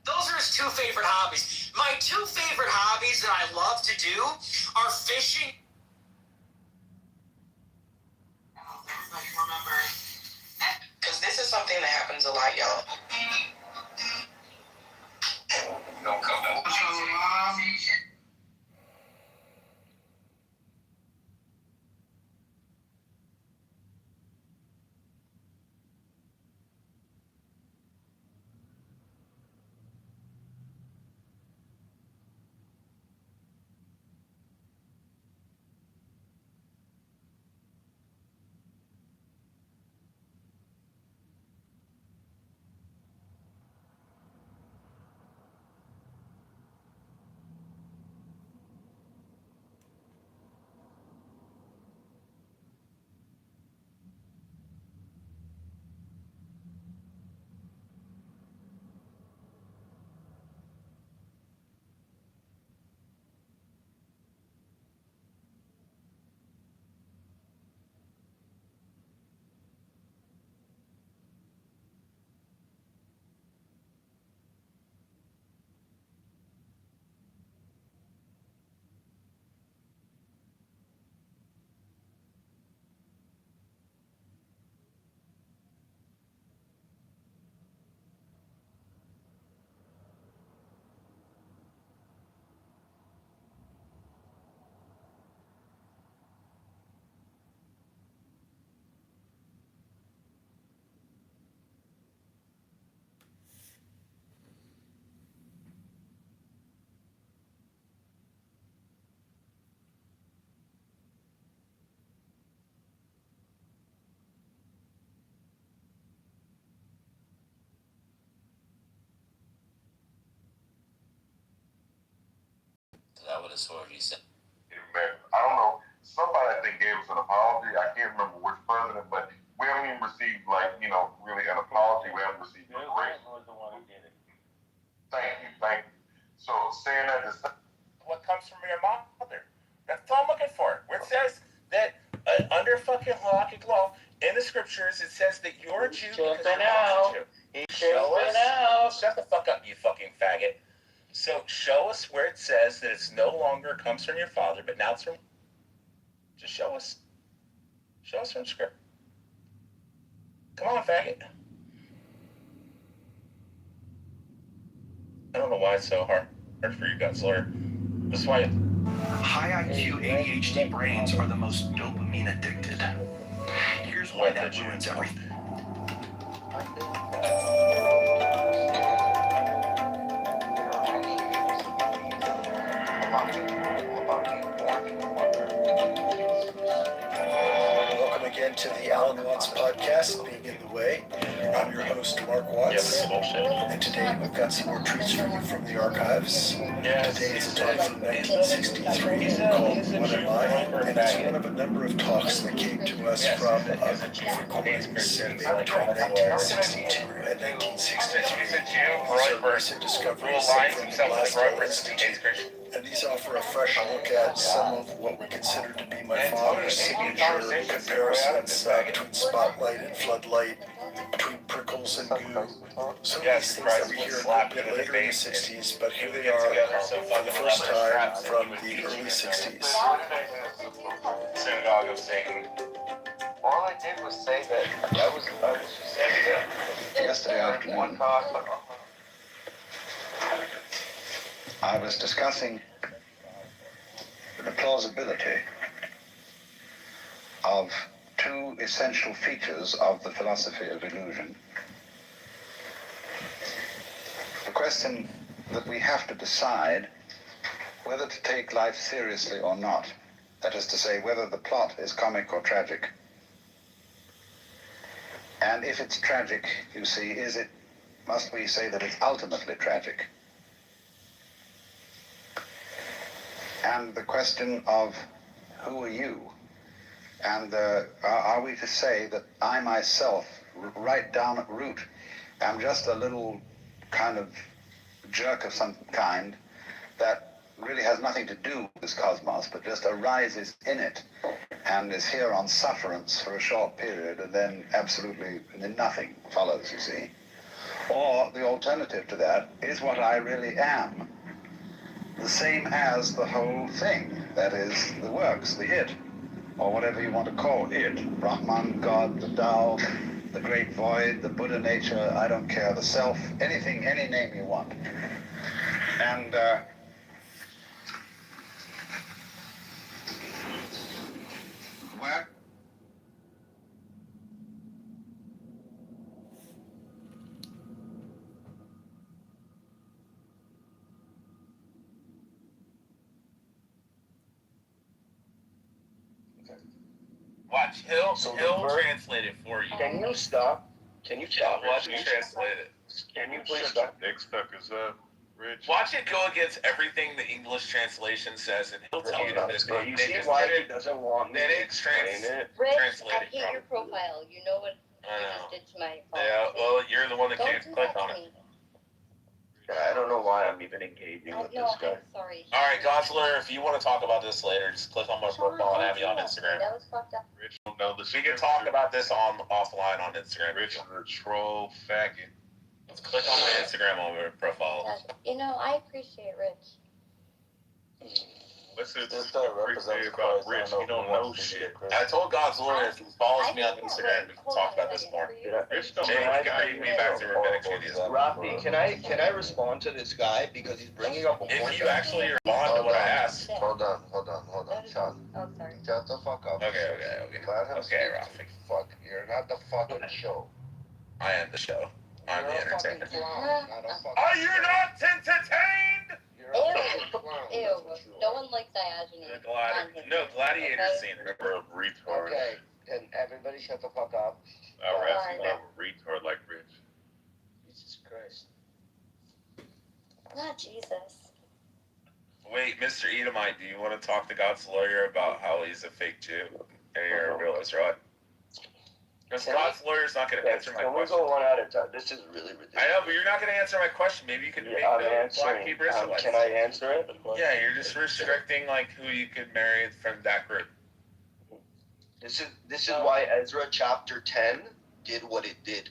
Those are his two favorite hobbies. My two favorite hobbies that I love to do are fishing. Remember, because this is something that happens a lot, y'all. Don't come down. Is that what his sword you said? Man, I don't know. Somebody I think gave us an apology. I can't remember which president, but we haven't even received really an apology. We haven't received a grace. was the one who did it. Thank you. So saying that is What comes from your mother? That's all I'm looking for. Where it says that under fucking halakhic law in the scriptures, it says that you're a Jew because you're a Jew. Show us. Shut the fuck up, you fucking faggot. So show us where it says that it's no longer comes from your father, but now it's from. Just show us. Show us from script. Come on, faggot. I don't know why it's so hard for you guys, lawyer. That's why. High IQ ADHD brains are the most dopamine addicted. Here's why that ruins everything. Welcome again to the Alan Watts podcast, Being in the Way. I'm your host, Mark Watts. And today we've got some more treats for you from the archives. Today is a talk from 1963 called What Am I? And it's one of a number of talks that came to us from recordings made between 1962 and 1963. These are recent discoveries from the Glasgow Institute. And these offer a fresh look at some of what we consider to be my father's signature comparisons between spotlight and floodlight, between prickles and goo. Some of these things that we hear a bit later in the 60s, but here they are for the first time from the early 60s. Synagogue of Satan. All I did was say that I was Yesterday afternoon, I was discussing the plausibility of two essential features of the philosophy of illusion. The question that we have to decide whether to take life seriously or not. That is to say, whether the plot is comic or tragic. And if it's tragic, you see, is it must we say that it's ultimately tragic? And the question of who are you? And are we to say that I myself, right down at root, am just a little kind of jerk of some kind that really has nothing to do with this cosmos, but just arises in it and is here on sufferance for a short period, and then absolutely nothing follows, you see? Or the alternative to that is what I really am, the same as the whole thing, that is, the works, the it, or whatever you want to call it, Brahman, God, the Tao, the great void, the Buddha nature, I don't care, the self, anything, any name you want. And where Watch, he'll translate it for you. Can you stop? Can you stop? Watch me translate it. Can you please stop? Dick stuck is up, Rich. Watch it go against everything the English translation says, and he'll tell you that this. But you they see just why did he doesn't want me They to didn't explain it? Rich, translate I it hate your properly. profile. You know what I you know. just did to my phone. Yeah, well, you're the one that Don't can't do click that on to it. me. I don't know why I'm even engaging with No, this guy. I'm sorry. All right, Gosler, if you want to talk about this later, just click on my profile and have me on Instagram. That was fucked up. Rich don't know the We can talk about this offline on Instagram. Rich is a troll faggot. Let's click on my Instagram on my profile. You know, I appreciate Rich. What's it This guy represents about Christ. Rich? He don't know shit. I told Gosler if he follows me on think that- Instagram, we can hold talk on a about this second. more. For you- Rich don't Jake, know you can bring me back to Rabbinic Judaism. Rafi, can I respond to this guy because he's bringing up a point? If you actually respond to what I asked. Hold on. Sean, Oh, sorry. shut the fuck up. Okay. Let him Okay, speak. Rafi. Fuck, you're not the fucking show. I am the show. I'm You're the a fucking entertainer. clown, not a fucking Are you show. not entertained? You're a fucking clown. Ew. That's what you No are. one likes Diogenes. No, Gladiator's scene. You're a retard. Okay, can everybody shut the fuck up? I'll ask you about a retard like Rich. Jesus Christ. Not Jesus. Wait, Mr. Edomite, do you want to talk to God's lawyer about how he's a fake Jew and you're a real Israelite? Because God's lawyer's not going to answer my Can we question. go one at a time? This is really ridiculous. I know, but you're not going to answer my question. Maybe you can make I'm the Black answering. Hebrew Israelites. Can I answer it? Yeah, you're just restricting like who you could marry from that group. This is why Ezra chapter 10 did what it did.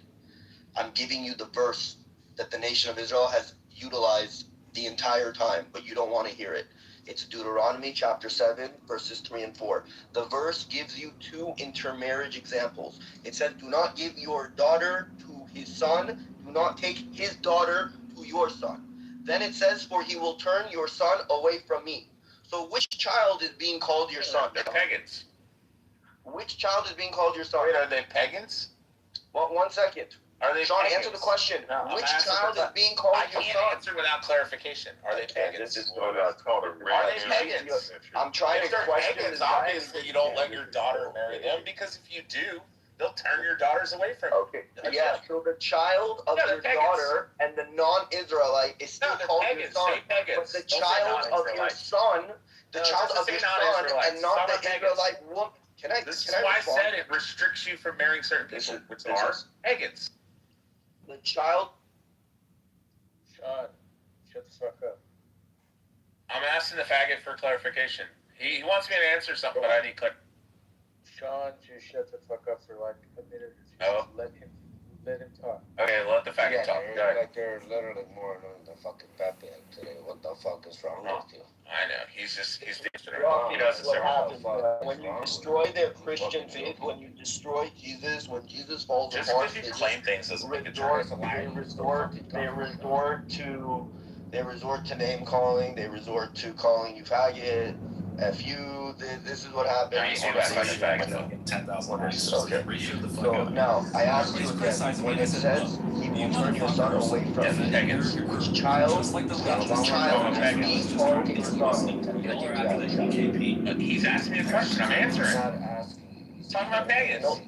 I'm giving you the verse that the nation of Israel has utilized the entire time, but you don't want to hear it. It's Deuteronomy chapter 7, verses 3 and 4. The verse gives you two intermarriage examples. It says, do not give your daughter to his son. Do not take his daughter to your son. Then it says, for he will turn your son away from me. So which child is being called your son? They're pagans. Which child is being called your son? Wait, are they pagans? Well, 1 second. Are they Sean, pagans? answer the question. No, I'm Which asking child for- is being called I your can't son? answer without clarification. Are they pagans? Well, that's called a Are they pagans? I'm trying If to they're question pagans, this guy. obviously you don't let your daughter marry them, because if you do, they'll turn your daughters away from you. Okay. Yeah, so the child of Yeah, they're your pagans. daughter and the non-Israelite is still No, they're called your pagans. son. Say pagans. But the Don't say child of your non-Israelites. son, the No, child just of say your son non-Israelites. and not Some the are pagans. Israelite woman. This is can I why I respond? said it restricts you from marrying certain people, which are pagans. The child. Sean, shut the fuck up. I'm asking the faggot for clarification. He wants me to answer something, but I need clar- Sean, just shut the fuck up for like a minute or two. Oh. Let him talk. Okay, let the faggot talk. Go ahead. Like you're literally more than the fucking Pepe today. What the fuck is wrong with you? I know. He's the Well, he knows the what sermon. happens when you destroy their Christian faith, when you destroy Jesus, when Jesus falls Just apart, because you claim things doesn't make it true. they resort to name calling, they resort to calling you faggot, F you, this is what happens. Yeah, you see that fucking faggot though. 10,000 Okay. the fuck So up. now, I ask you again, when it says he will turn your son away from Yes, you, pagans. which child is being called your son? He's asking me a question. I'm answering. Not asking. He's talking about pagans.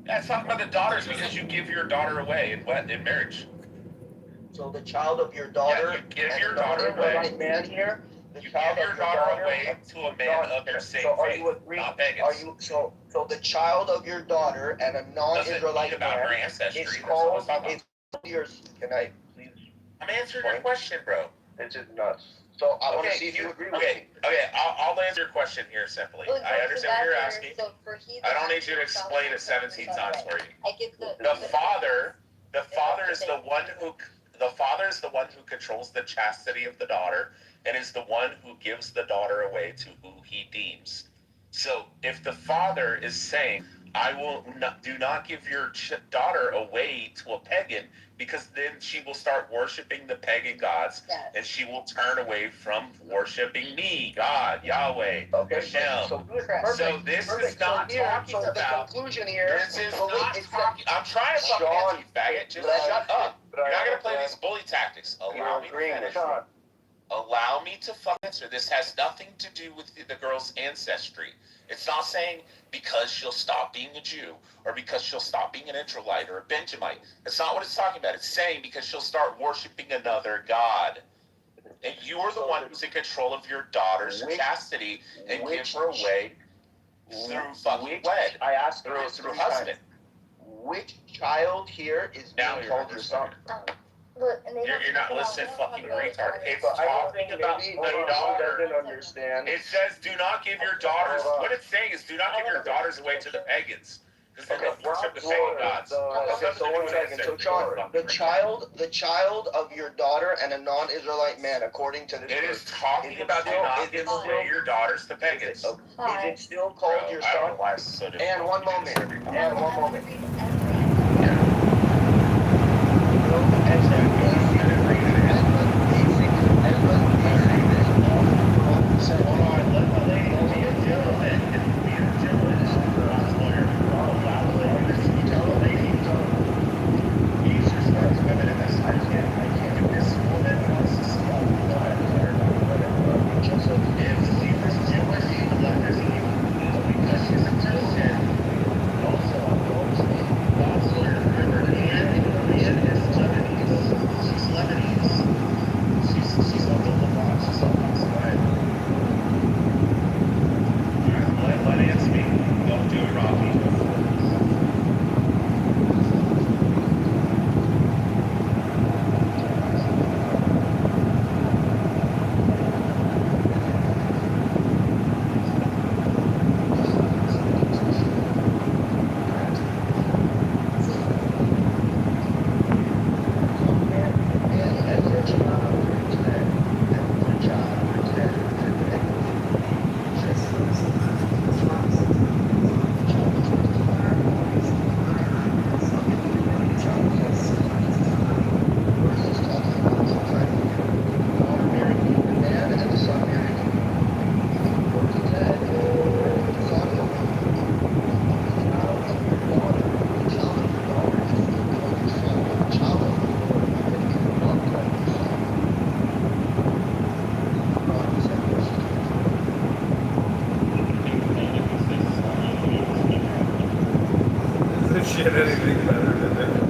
Yeah, it's talking about the daughters because you give your daughter away in marriage. So the child of your daughter, you give and your a daughter away. non-Israelite man here. The You child give your of your daughter away to a man of your same so are faith, you agreeing? not pagans. Are you so the child of your daughter and a Doesn't non-Israelite need about her man ancestry. is That's what I was called talking about. your? Can I please? I'm answering your question, bro. It's just nuts. So I want to Okay, see if you agree with okay, me. okay. I'll answer your question here simply. I understand what you're asking. I don't need you to explain it 17 times for you. I get The father is the one who controls the chastity of the daughter and is the one who gives the daughter away to who he deems. So if the father is saying, do not give your daughter away to a pagan, because then she will start worshiping the pagan gods, and she will turn away from worshiping me, God, Yahweh, Hashem. So good. So this is not talking so about. the conclusion here. This is not talking. I'm trying to fucking answer you, faggot. Just shut up. You're not gonna play these bully tactics. Allow me to finish. Allow me to fucking answer. This has nothing to do with the girl's ancestry. It's not saying because she'll stop being a Jew or because she'll stop being an Israelite or a Benjamite. That's not what it's talking about. It's saying because she'll start worshiping another god. And you are the one who's in control of your daughter's chastity and give her away through fucking wed. I asked through husband. Which child here is Now being you're called your son? Look, and they You're not listening, fucking retard. It's I don't talking think about maybe the daughter. doesn't understand. It says, do not give your daughters. What it's saying is, do not give your daughters away to the pagans, because they're going to worship the pagan gods. Okay, so 1 second. So John, the child of your daughter and a non-Israelite man, according to this It verse, is talking about do not give away your daughters to pagans. Is it still called your I don't son? know why it's so difficult. And one moment. And one moment. Shit, anything better than that.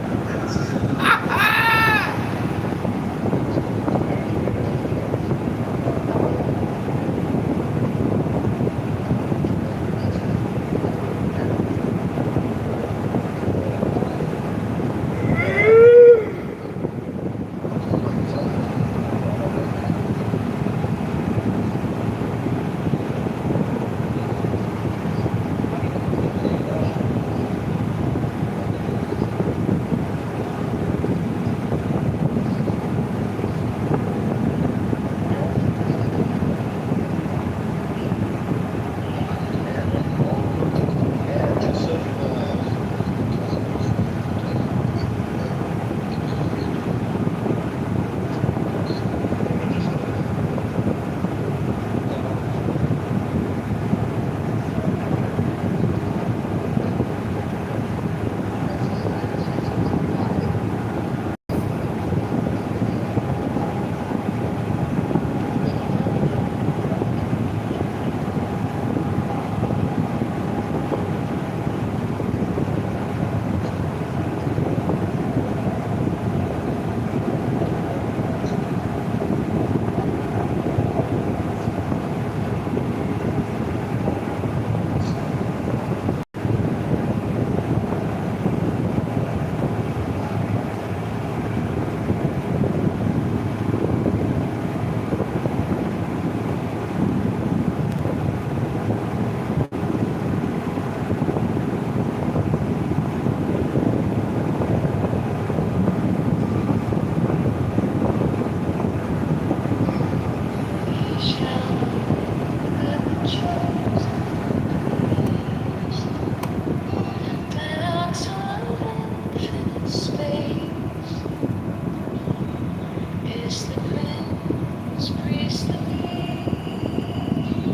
priestly prince, priestly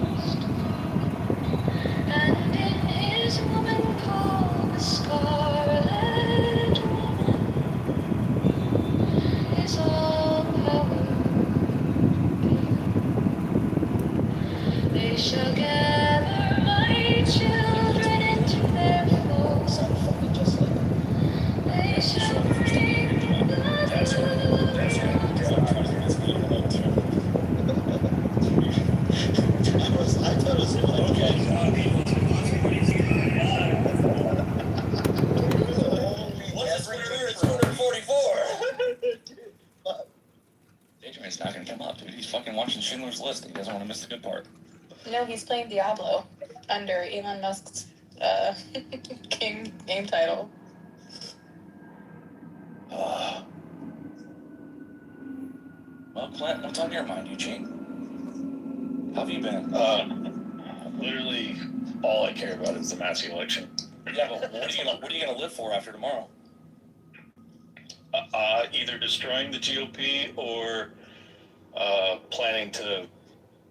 priest. And in his woman called the Scarlet Woman is all power given. They shall gather my children into their fold. They shall bring the I thought it was okay. What's this for? It's 244. Adrian's not gonna come up, dude. He's fucking watching Schindler's List. He doesn't want to miss the good part. No, he's playing Diablo under Elon Musk's game title. Well, Clint, what's on your mind, Eugene? How have you been? Literally, all I care about is the Massey election. Yeah, but what are you gonna live for after tomorrow? Either destroying the GOP or planning to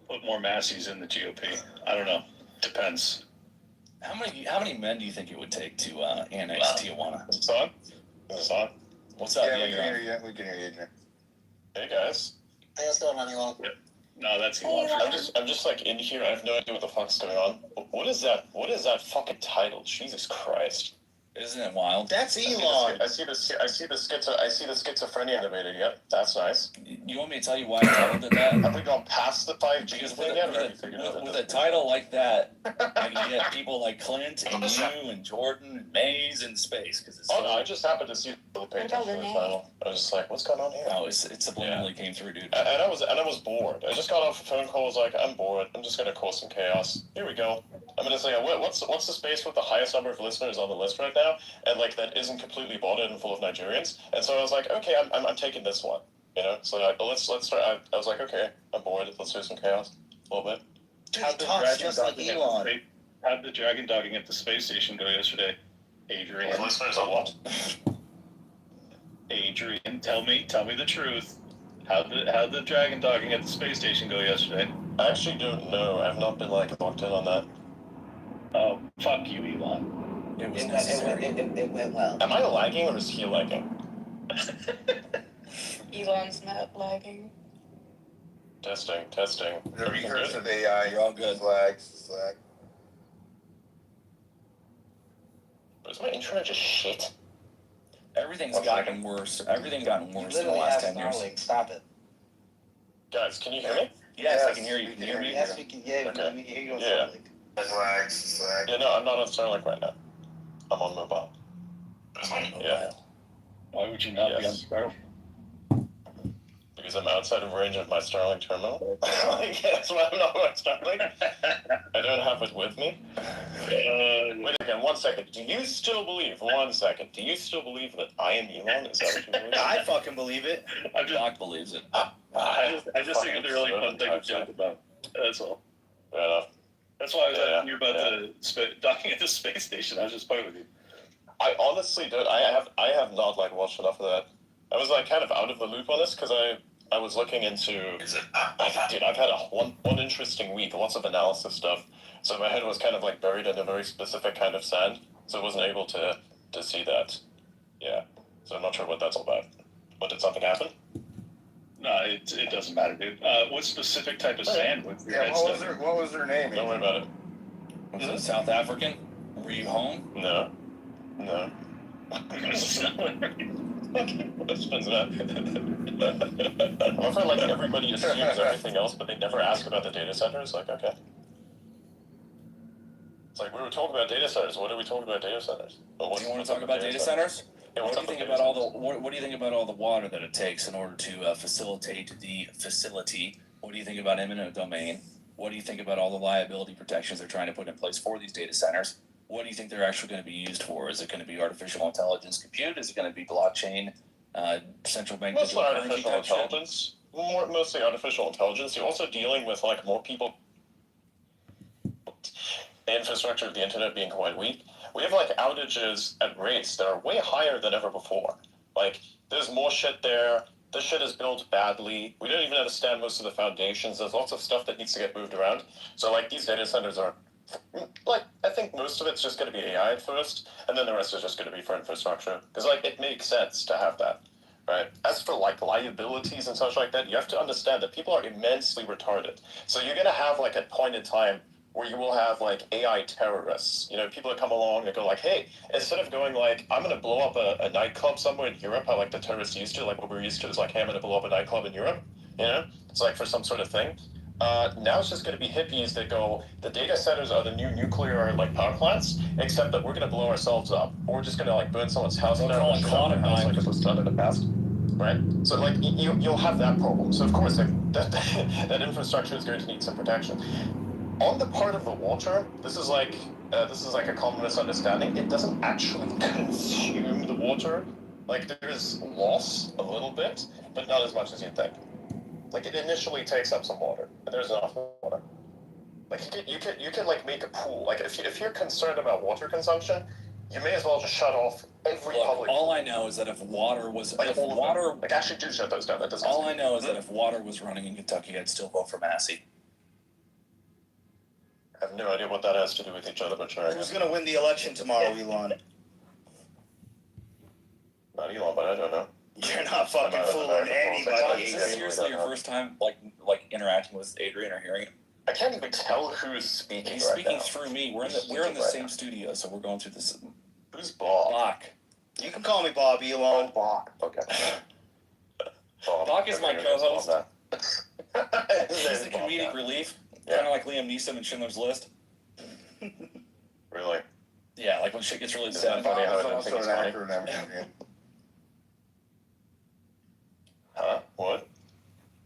put more Masseys in the GOP. I don't know. Depends. How many men do you think it would take to annex Tijuana? Is this on? What's up? Yeah, we can hear you. We can hear you. Hey guys. Hey, what's going on, Elon? No, that's Elon. I'm just like in here. I have no idea what the fuck's going on. What is that? What is that fucking title? Jesus Christ! Isn't it wild? That's Elon. I see the schizophrenia debated. Yep, that's nice. You want me to tell you why I titled it that? Have we gone past the 5G Because thing yet? Or have you figured it out? with a title like that, I can get people like Clint and you and Jordan and Maze in space. Cause it's no, I just happened to see the page for the title. I was just like, what's going on here? No, it subliminally came through, dude. And I was bored. I just got off a phone call. I was like, I'm bored. I'm just gonna cause some chaos. Here we go. I'm gonna say, what's the space with the highest number of listeners on the list right now, and like that isn't completely botted and full of Nigerians. And so I was like, okay, I'm taking this one. You know, so let's start. I was like, okay, I'm bored. Let's do some chaos a little bit. Dude, he talks just like Elon. How'd the dragon dogging at the space station go yesterday, Adrian? Listeners on what? Adrian, tell me the truth. How'd the dragon dogging at the space station go yesterday? I actually don't know. I've not been like locked in on that. Oh, fuck you, Elon. It was It went well. Am I lagging or is he lagging? Elon's not lagging. Testing. The recursive AI. You're all good. Slag. Is my internet just shit? Everything's gotten worse. Everything's gotten worse in the Literally last have 10 years. Starlink. Stop it. Guys, can you hear me? Yes, I can hear you. Can you hear me? Yes, we can. Yeah, Okay. we can hear you on Yeah. Starlink. Slag. Yeah, no, I'm not on Starlink right now. I'm on mobile. Yeah. Why would you not be on Yes. Starlink? Because I'm outside of range of my Starlink terminal. That's why I'm not on Starlink. I don't have it with me. Wait again, 1 second. Do you still believe? 1 second. Do you still believe that I am Elon? Is that what you believe? I fucking believe it. Doc believes it. I just think it's a really fun thing to joke about. That's all. Fair enough. That's why I was asking you about the docking at the space station. I was just playing with you. I honestly don't. I have not like watched enough of that. I was like kind of out of the loop on this because I was looking into. I've had one interesting week. Lots of analysis stuff. So my head was kind of like buried in a very specific kind of sand. So I wasn't able to see that. Yeah. So I'm not sure what that's all about. But did something happen? No, it doesn't matter, dude. What specific type of sand was your head What stuck? was her name? Don't worry about it. Was it South African? Were you home? No. What spins that? I feel like everybody assumes everything else, but they never ask about the data centers. Like, okay. It's like we were talking about data centers. What are we talking about data centers? Do you want to talk about data centers? Yeah, What do you think about all the what do you think about all the water that it takes in order to facilitate the facility? What do you think about eminent domain? What do you think about all the liability protections they're trying to put in place for these data centers? What do you think they're actually going to be used for? Is it going to be artificial intelligence compute? Is it going to be blockchain, central bank Mostly digital currency artificial type shit? intelligence. Mostly artificial intelligence. You're also dealing with like more people. The infrastructure of the internet being quite weak. We have like outages at rates that are way higher than ever before. Like there's more shit there. this shit is built badly. We don't even understand most of the foundations. There's lots of stuff that needs to get moved around. So like these data centers are, like, I think most of it's just going to be AI at first, and then the rest is just going to be for infrastructure. Because like it makes sense to have that, right? As for like liabilities and such like that, you have to understand that people are immensely retarded. So you're going to have like a point in time where you will have like AI terrorists. You know, people that come along and go like, hey, instead of going like, I'm gonna blow up a nightclub somewhere in Europe, how like the terrorists used to, like what we're used to is like, hey, I'm gonna blow up a nightclub in Europe. You know, it's like for some sort of thing. Now it's just gonna be hippies that go, the data centers are the new nuclear like power plants, except that we're gonna blow ourselves up. Or we're just gonna like burn someone's house down, like it was done in the past. Right? So like you'll have that problem. So of course that infrastructure is going to need some protection. On the part of the water, this is like a common misunderstanding. It doesn't actually consume the water. Like there's loss a little bit, but not as much as you'd think. Like it initially takes up some water, but there's enough water. Like you could like make a pool. Like if you're concerned about water consumption, you may as well just shut off every public. All I know is that if water was actually do shut those down. That doesn't. All I know is that if water was running in Kentucky, I'd still vote for Massey. I have no idea what that has to do with each other, but sure. Who's gonna win the election tomorrow, Elon? Not Elon, but I don't know. You're not fucking fooling anybody. Is this seriously your first time like interacting with Adrian or hearing him? I can't even tell who's speaking. He's speaking through me. We're in the same studio, so we're going through this. Who's Bob? Bach. You can call me Bob, Elon. Bach. Okay. Bach is my co-host. He's the comedic relief. Kind of like Liam Neeson in Schindler's List. Really? Yeah, like when shit gets really sad. Bob is also an acronym. Huh? What?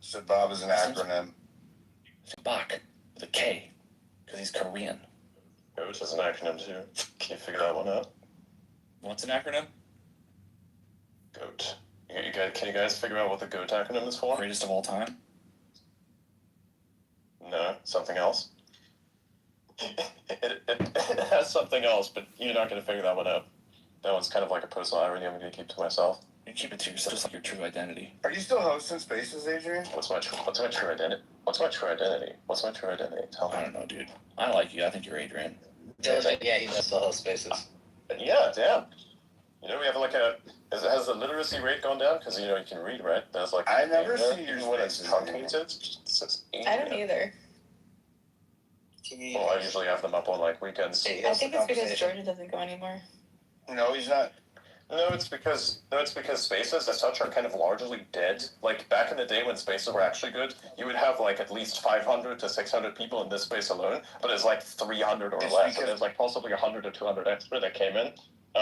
So Bob is an acronym. Bach with a K, because he's Korean. Goat is an acronym too. Can you figure that one out? What's an acronym? Goat. Can you guys figure out what the GOAT acronym is for? Greatest of all time? No, something else. It has something else, but you're not going to figure that one out. That one's kind of like a personal irony I'm going to keep to myself. You keep it to yourself, just like your true identity. Are you still hosting Spaces, Adrian? What's my true identity? What's my true identity? Tell me. I don't know, dude. I like you. I think you're Adrian. Yeah, he does still host Spaces. Yeah, damn. You know, we have like has the literacy rate gone down? Because, you know, you can read, right? There's like... I never see your when it's Spaces. truncated. I don't either. Well, I usually have them up on like weekends. I think it's because Jordan doesn't go anymore. No, he's not. No, it's because Spaces as such are kind of largely dead. Like back in the day when Spaces were actually good, you would have like at least 500 to 600 people in this space alone, but it's like 300 or less. So there's like possibly 100 or 200 extra that came in,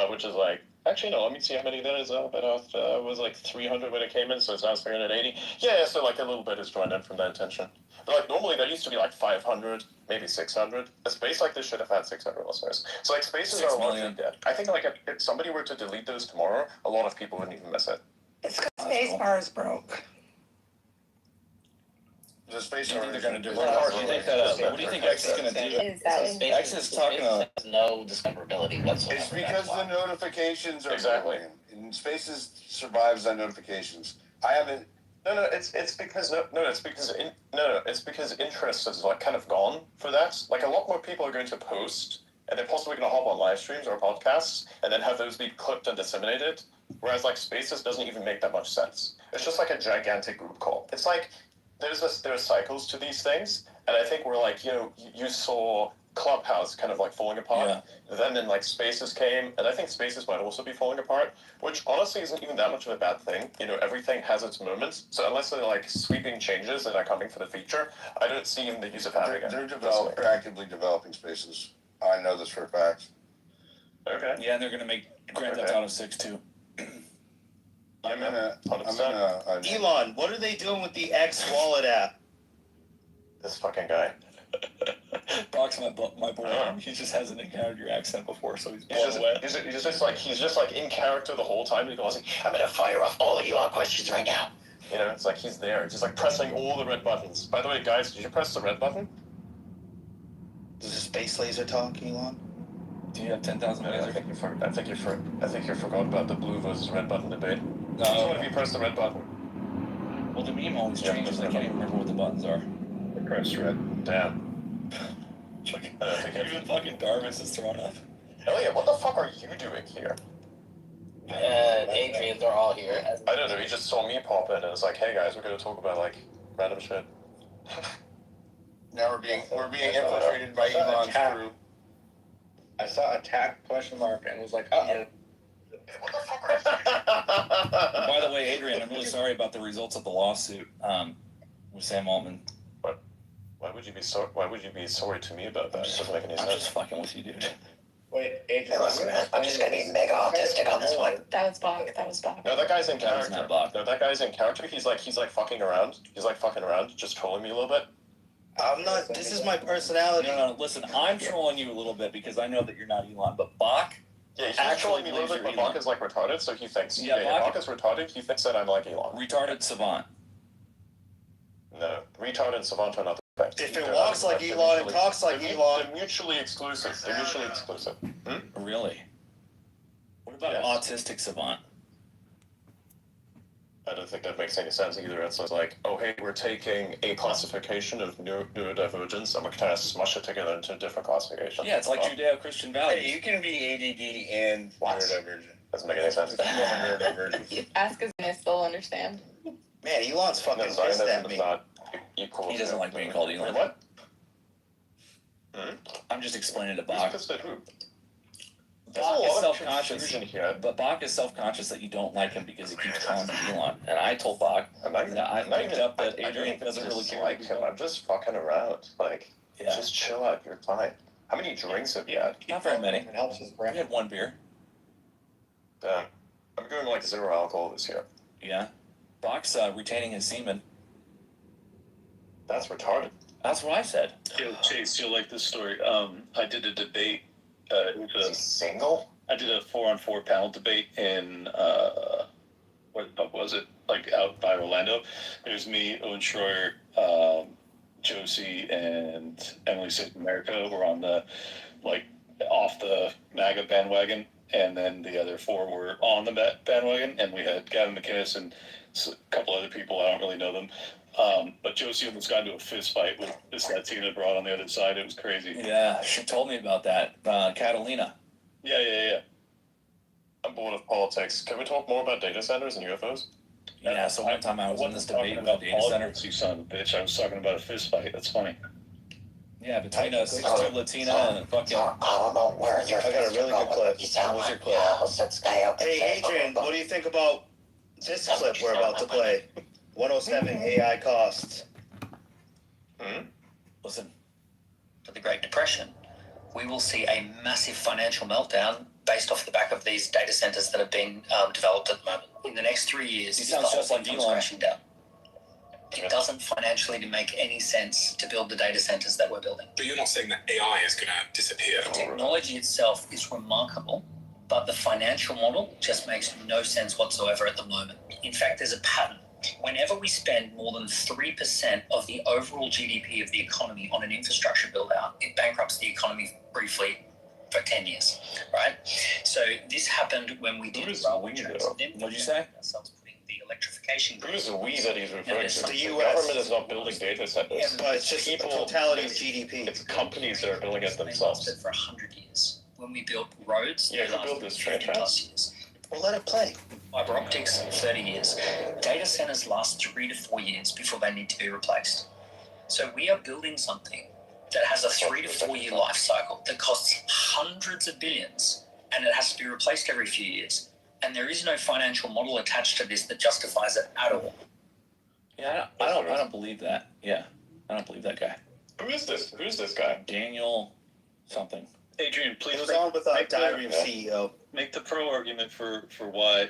which is like, actually no, let me see how many that is. It was like 300 when it came in, so it's now 380. Yeah, so like a little bit is joined in from that intention. But like normally there used to be like 500, maybe 600. A space like this should have had 600 listeners. So like Spaces are largely dead. I think like if somebody were to delete those tomorrow, a lot of people wouldn't even miss it. It's because Spacebar is broke. The Space What do you think they're going to do? What What do you think X is going to do? X is talking about... No discoverability whatsoever. It's because the notifications are exactly. broken. And Spaces survives on notifications. I haven't. No, it's because interest is like kind of gone for that. Like a lot more people are going to post, and they're possibly going to hop on live streams or podcasts, and then have those be clipped and disseminated. Whereas like Spaces doesn't even make that much sense. It's just like a gigantic group call. It's like there's cycles to these things, and I think we're like, you know, you saw Clubhouse kind of like falling apart. Yeah. Then like Spaces came, and I think Spaces might also be falling apart, which honestly isn't even that much of a bad thing. You know, everything has its moments. So unless they're like sweeping changes that are coming for the future, I don't see even the use of having it. They're actively developing Spaces. I know this for a fact. Okay. Yeah, and they're going to make Grand Theft Auto 6 too. Elon, what are they doing with the X Wallet app? This fucking guy. Bach's my boy. He just hasn't encountered your accent before, so he's blown away. He's just like in character the whole time. He goes like, I'm gonna fire off all of you on questions right now. You know, it's like he's there, just like pressing all the red buttons. By the way, guys, did you press the red button? Does the space laser talk, Elon? Do you have 10,000 I think you forgot about the blue versus red button debate. No. Which one of you pressed the red button? Well, the meme always changes. I can't even remember what the buttons are. The press red. Damn. Even fucking Darvis is thrown up. Elliot, what the fuck are you doing here? Adrian, they're all here. I don't know, he just saw me pop in and was like, hey guys, we're gonna talk about like random shit. Now we're being infiltrated by Elon's crew. I saw attack question mark and was like, uh-oh. What the fuck are you By the way, Adrian, I'm really sorry about the results of the lawsuit with Sam Altman. What? Why would you be sorry to me about that? It doesn't make any sense. I'm just fucking with you, dude. Wait, Adrian, I'm just gonna be mega autistic on this one. That was Bach. That was Bach. No, that guy's in That was character. not Bach. No, that guy's in character. He's like fucking around. He's like fucking around, just trolling me a little bit. I'm not. This is my personality. No, listen, I'm trolling you a little bit because I know that you're not Elon, but Bach. Yeah, he's actually trolling me a little bit, but believes you're Bach is like retarded, so he thinks. Yeah, Bach is retarded. He thinks that I'm like Elon. Retarded savant. No, retarded and savant are not the same. If it walks like Elon and talks like Elon, they're mutually exclusive. They're mutually exclusive. Really? What about autistic savant? I don't think that makes any sense either. It's like, oh hey, we're taking a classification of neurodivergence and we're trying to smush it together into different classifications. Yeah, it's like Judeo-Christian values. hey, you can be ADD and neurodivergent. Doesn't make any sense. Ask us and they'll understand. Man, Elon's fucking pissed at Zionism me. is not equal. He doesn't like being called Elon. What? I'm just explaining to Who's Bach. pissed at who? Bach is There's a lot of self-conscious. confusion here. But Bach is self-conscious that you don't like him because he keeps calling you Elon. And I told Bach that I picked up that Adrian doesn't really care. Like him. I'm just fucking around. Like, Yeah. just chill out. You're fine. How many drinks have you had? Not very many. It helps his We brain. had one beer. Damn. I'm going like 0 alcohol this year. Yeah. Bach's retaining his semen. That's retarded. That's what I said. Yo, Chase, you'll like this story. I did a debate. It Is he single? I did a 4-on-4 panel debate in what pub was it? Like out by Orlando. It was me, Owen Schroyer, Josie, and Emily St. America were on the off the MAGA bandwagon, and then the other 4 were on the bandwagon, and we had Gavin McInnes and a couple other people. I don't really know them. But Josie almost got into a fist fight with this Latina broad on the other side. It was crazy. Yeah, she told me about that. Catalina. Yeah. I'm bored of politics. Can we talk more about data centers and UFOs? Yeah, so one time I was in this debate about data center. Politics, you son of a bitch. I was talking about a fist fight. That's funny. Yeah, between a 6'2" Latina and a fucking... I don't know where you're I got a really good clip. You sound What's like, your clip? yeah, let's this guy up. Hey, Adrian, what do you think about this clip we're about to play? 107 AI costs. Listen. To the Great Depression, we will see a massive financial meltdown based off the back of these data centers that have been developed at the moment. In the next 3 years, He the sounds whole just thing like comes Elon. crashing down. It doesn't financially make any sense to build the data centers that we're building. But you're not saying that AI is going to disappear. The technology itself is remarkable, but the financial model just makes no sense whatsoever at the moment. In fact, there's a pattern. Whenever we spend more than 3% of the overall GDP of the economy on an infrastructure build out, it bankrupts the economy briefly for 10 years, right? So this happened when we did railway tracks. What'd you say? Ourselves putting the electrification. Who's the we that he's referring to? The The US. government is not building data centers. But it's just the totality of GDP. It's companies that are building it They themselves. lasted for 100 years. When we built roads, Yeah, they who built lasted this train 50 plus years. Well, let it play. Fiber optics, 30 years. Data centers last 3 to 4 years before they need to be replaced. So we are building something that has a 3 to 4 year life cycle that costs hundreds of billions, and it has to be replaced every few years. And there is no financial model attached to this that justifies it at all. Yeah, I don't believe that. Yeah, I don't believe that guy. Who is this? Who's this guy? Daniel something. Adrian, please. It was on with Diary of CEO. Make the pro argument for why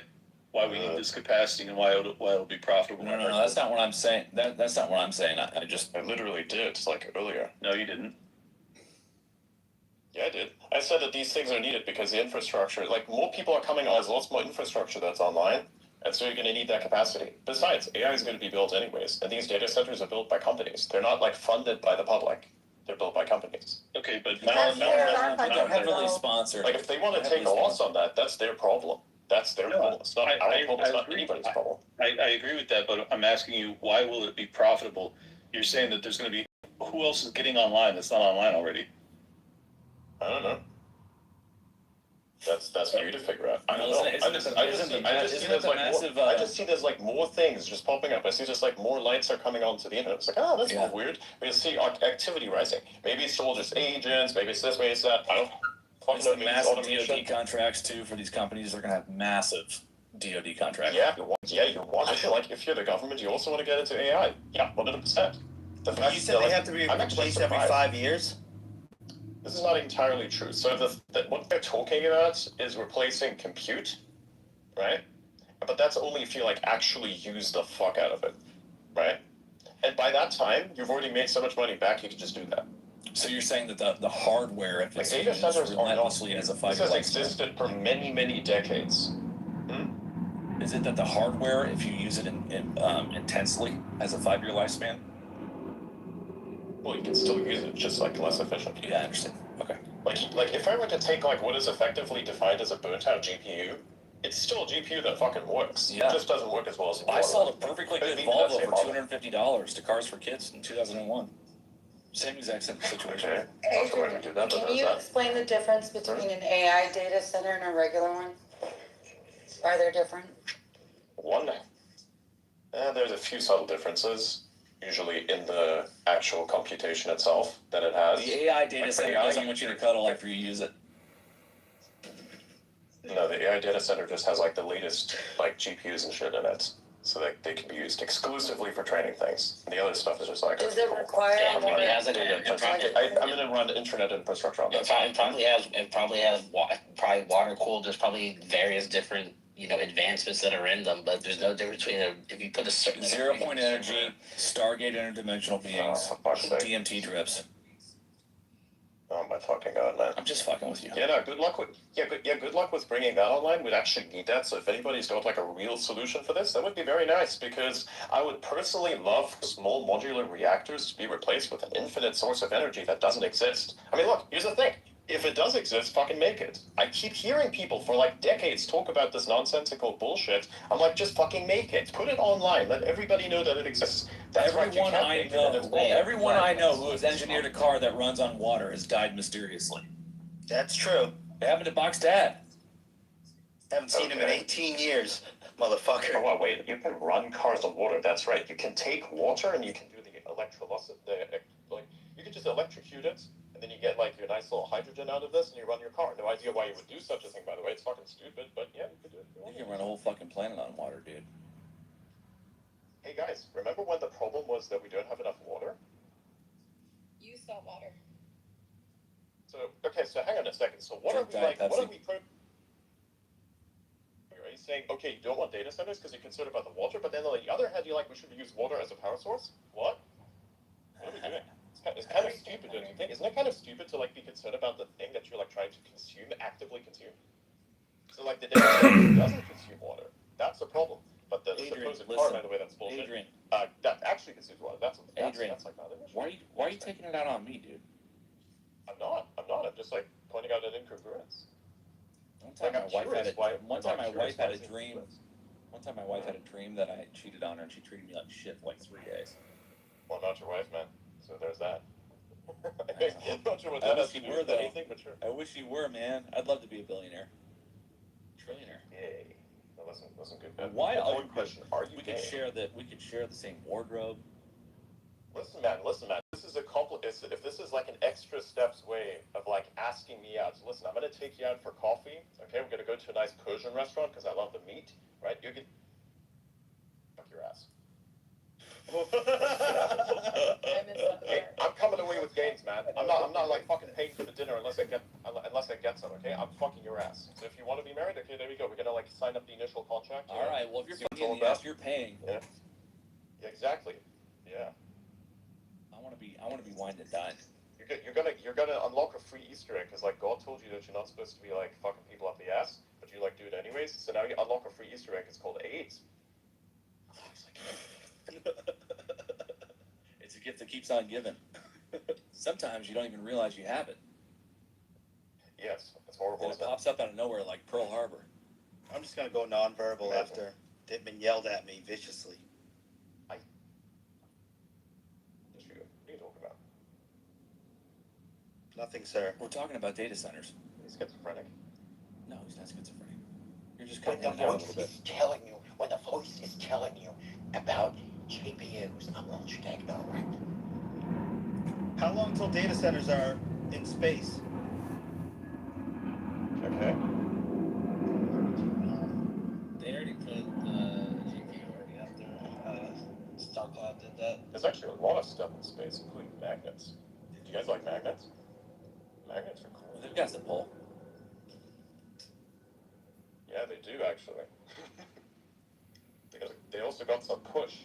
we need this capacity and why it'll be profitable. No, that's not what I'm saying. That's not what I'm saying. I literally did, like earlier. No, you didn't. Yeah, I did. I said that these things are needed because the infrastructure, like more people are coming on, there's lots more infrastructure that's online, and so you're going to need that capacity. Besides, AI is going to be built anyways, and these data centers are built by companies. They're not like funded by the public. They're built by companies. Okay, but They're heavily sponsored. Like if they want to take a loss on that, that's their problem. That's their problem. It's not our problem. It's not anybody's problem. I agree with that, but I'm asking you, why will it be profitable? You're saying that there's going to be, who else is getting online that's not online already? I don't know. That's for you to figure out. I don't know. I just see there's like more things just popping up. I see just like more lights are coming onto the internet. It's like, oh, that's not weird. We see activity rising. Maybe it's all just agents. Maybe it's this. Maybe it's that. I don't. It's the massive DoD contracts too for these companies. They're gonna have massive DoD contracts. Yeah, you want. I feel like if you're the government, you also want to get into AI. Yeah, 100%. You said they have to be replaced every 5 years? This is not entirely true. So what they're talking about is replacing compute, right? But that's only if you like actually use the fuck out of it, right? And by that time, you've already made so much money back, you can just do that. So you're saying that the hardware, if it's data centers relentlessly as a 5-year this has existed for many, many decades. Is it that the hardware, if you use it intensely, has a 5-year lifespan? Well, you can still use it, just like less efficient. Yeah, I understand. Okay. Like if I were to take like what is effectively defined as a burnt out GPU, it's still a GPU that fucking works. Yeah. It just doesn't work as well as I sold a perfectly good Volvo for $250 to Cars for Kids in 2001. Same exact situation. Adrian, can you explain the difference between an AI data center and a regular one? Are they different? There's a few subtle differences, usually in the actual computation itself that it has. The AI data center doesn't want you to cuddle after you use it. No, the AI data center just has like the latest like GPUs and shit in it, so that they can be used exclusively for training things. And the other stuff is just like. Does it require more? I'm gonna run internet infrastructure on that. It probably has water cooled. There's probably various different advancements that are in them, but there's no difference between if you put a certain 0-point energy, Stargate interdimensional beings, DMT drips. Oh my fucking god, man! I'm just fucking with you. Yeah, no. Good luck with good luck with bringing that online. We'd actually need that. So if anybody's got like a real solution for this, that would be very nice. Because I would personally love small modular reactors to be replaced with an infinite source of energy that doesn't exist. I mean, look. Here's the thing. If it does exist, fucking make it. I keep hearing people for like decades talk about this nonsensical bullshit. I'm like, just fucking make it. Put it online. Let everybody know that it exists. Everyone I know who has engineered a car that runs on water has died mysteriously. That's true. It happened to Bach's dad. Haven't seen him in 18 years, motherfucker. Oh, wait. You can run cars on water. That's right. You can take water and you can do the electrolysis. You can just electrocute it. And then you get like your nice little hydrogen out of this, and you run your car. No idea why you would do such a thing, by the way. It's fucking stupid, but yeah, you could do it. You can run a whole fucking planet on water, dude. Hey guys, remember when the problem was that we don't have enough water? You salt water. So hang on a second. So what are we like? What are we putting? Are you saying okay, you don't want data centers because you're concerned about the water, but then on the other hand, you're like we should use water as a power source? What? What are we doing? It's kind of stupid, don't you think? Isn't it kind of stupid to like be concerned about the thing that you're like trying to consume, actively consume? So like the data center doesn't consume water. That's the problem. But the supposed car, by the way, that's bullshit. Adrian, that actually consumes water. That's like not an issue. Why are you taking it out on me, dude? I'm not. I'm just like pointing out an incongruence. One time my wife had a dream. One time my wife had a dream that I cheated on her and she treated me like shit for like 3 days. Well, not your wife, man. So there's that. I'm not sure what that has to do with anything, but sure. I wish you were, man. I'd love to be a billionaire. Trillionaire. Yay. That wasn't good. Why are you question? Are you we could share the same wardrobe. Listen, man. This is if this is like an extra steps way of like asking me out. So listen, I'm gonna take you out for coffee. Okay, we're gonna go to a nice Persian restaurant because I love the meat. Right? You can fuck your ass. Hey, I'm coming away with gains, man. I'm not like fucking paying for the dinner unless I get some. Okay, I'm fucking your ass. So if you want to be married, okay, there we go. We're gonna like sign up the initial contract. All right. Well, if you're fucking the ass, you're paying. Yeah. Exactly. Yeah. I want to be wined and dined. You're gonna unlock a free Easter egg because like God told you that you're not supposed to be like fucking people up the ass, but you like do it anyways. So now you unlock a free Easter egg. It's called AIDS. It's a gift that keeps on giving. Sometimes you don't even realize you have it. Yes, it's horrible. And it pops up out of nowhere like Pearl Harbor. I'm just gonna go nonverbal after they've been yelled at me viciously. What are you talking about? Nothing, sir. We're talking about data centers. He's schizophrenic. No, he's not schizophrenic. You're just When cutting the him down a voice little bit. is telling you, when the voice is telling you about GPUs, I'm all techno, right? How long till data centers are in space? Okay. They already put GPU already out there. StarCloud did that. There's actually a lot of stuff in space, including magnets. Do you guys like magnets? Magnets are cool. They've got the pull. Yeah, they do actually. They also got some push.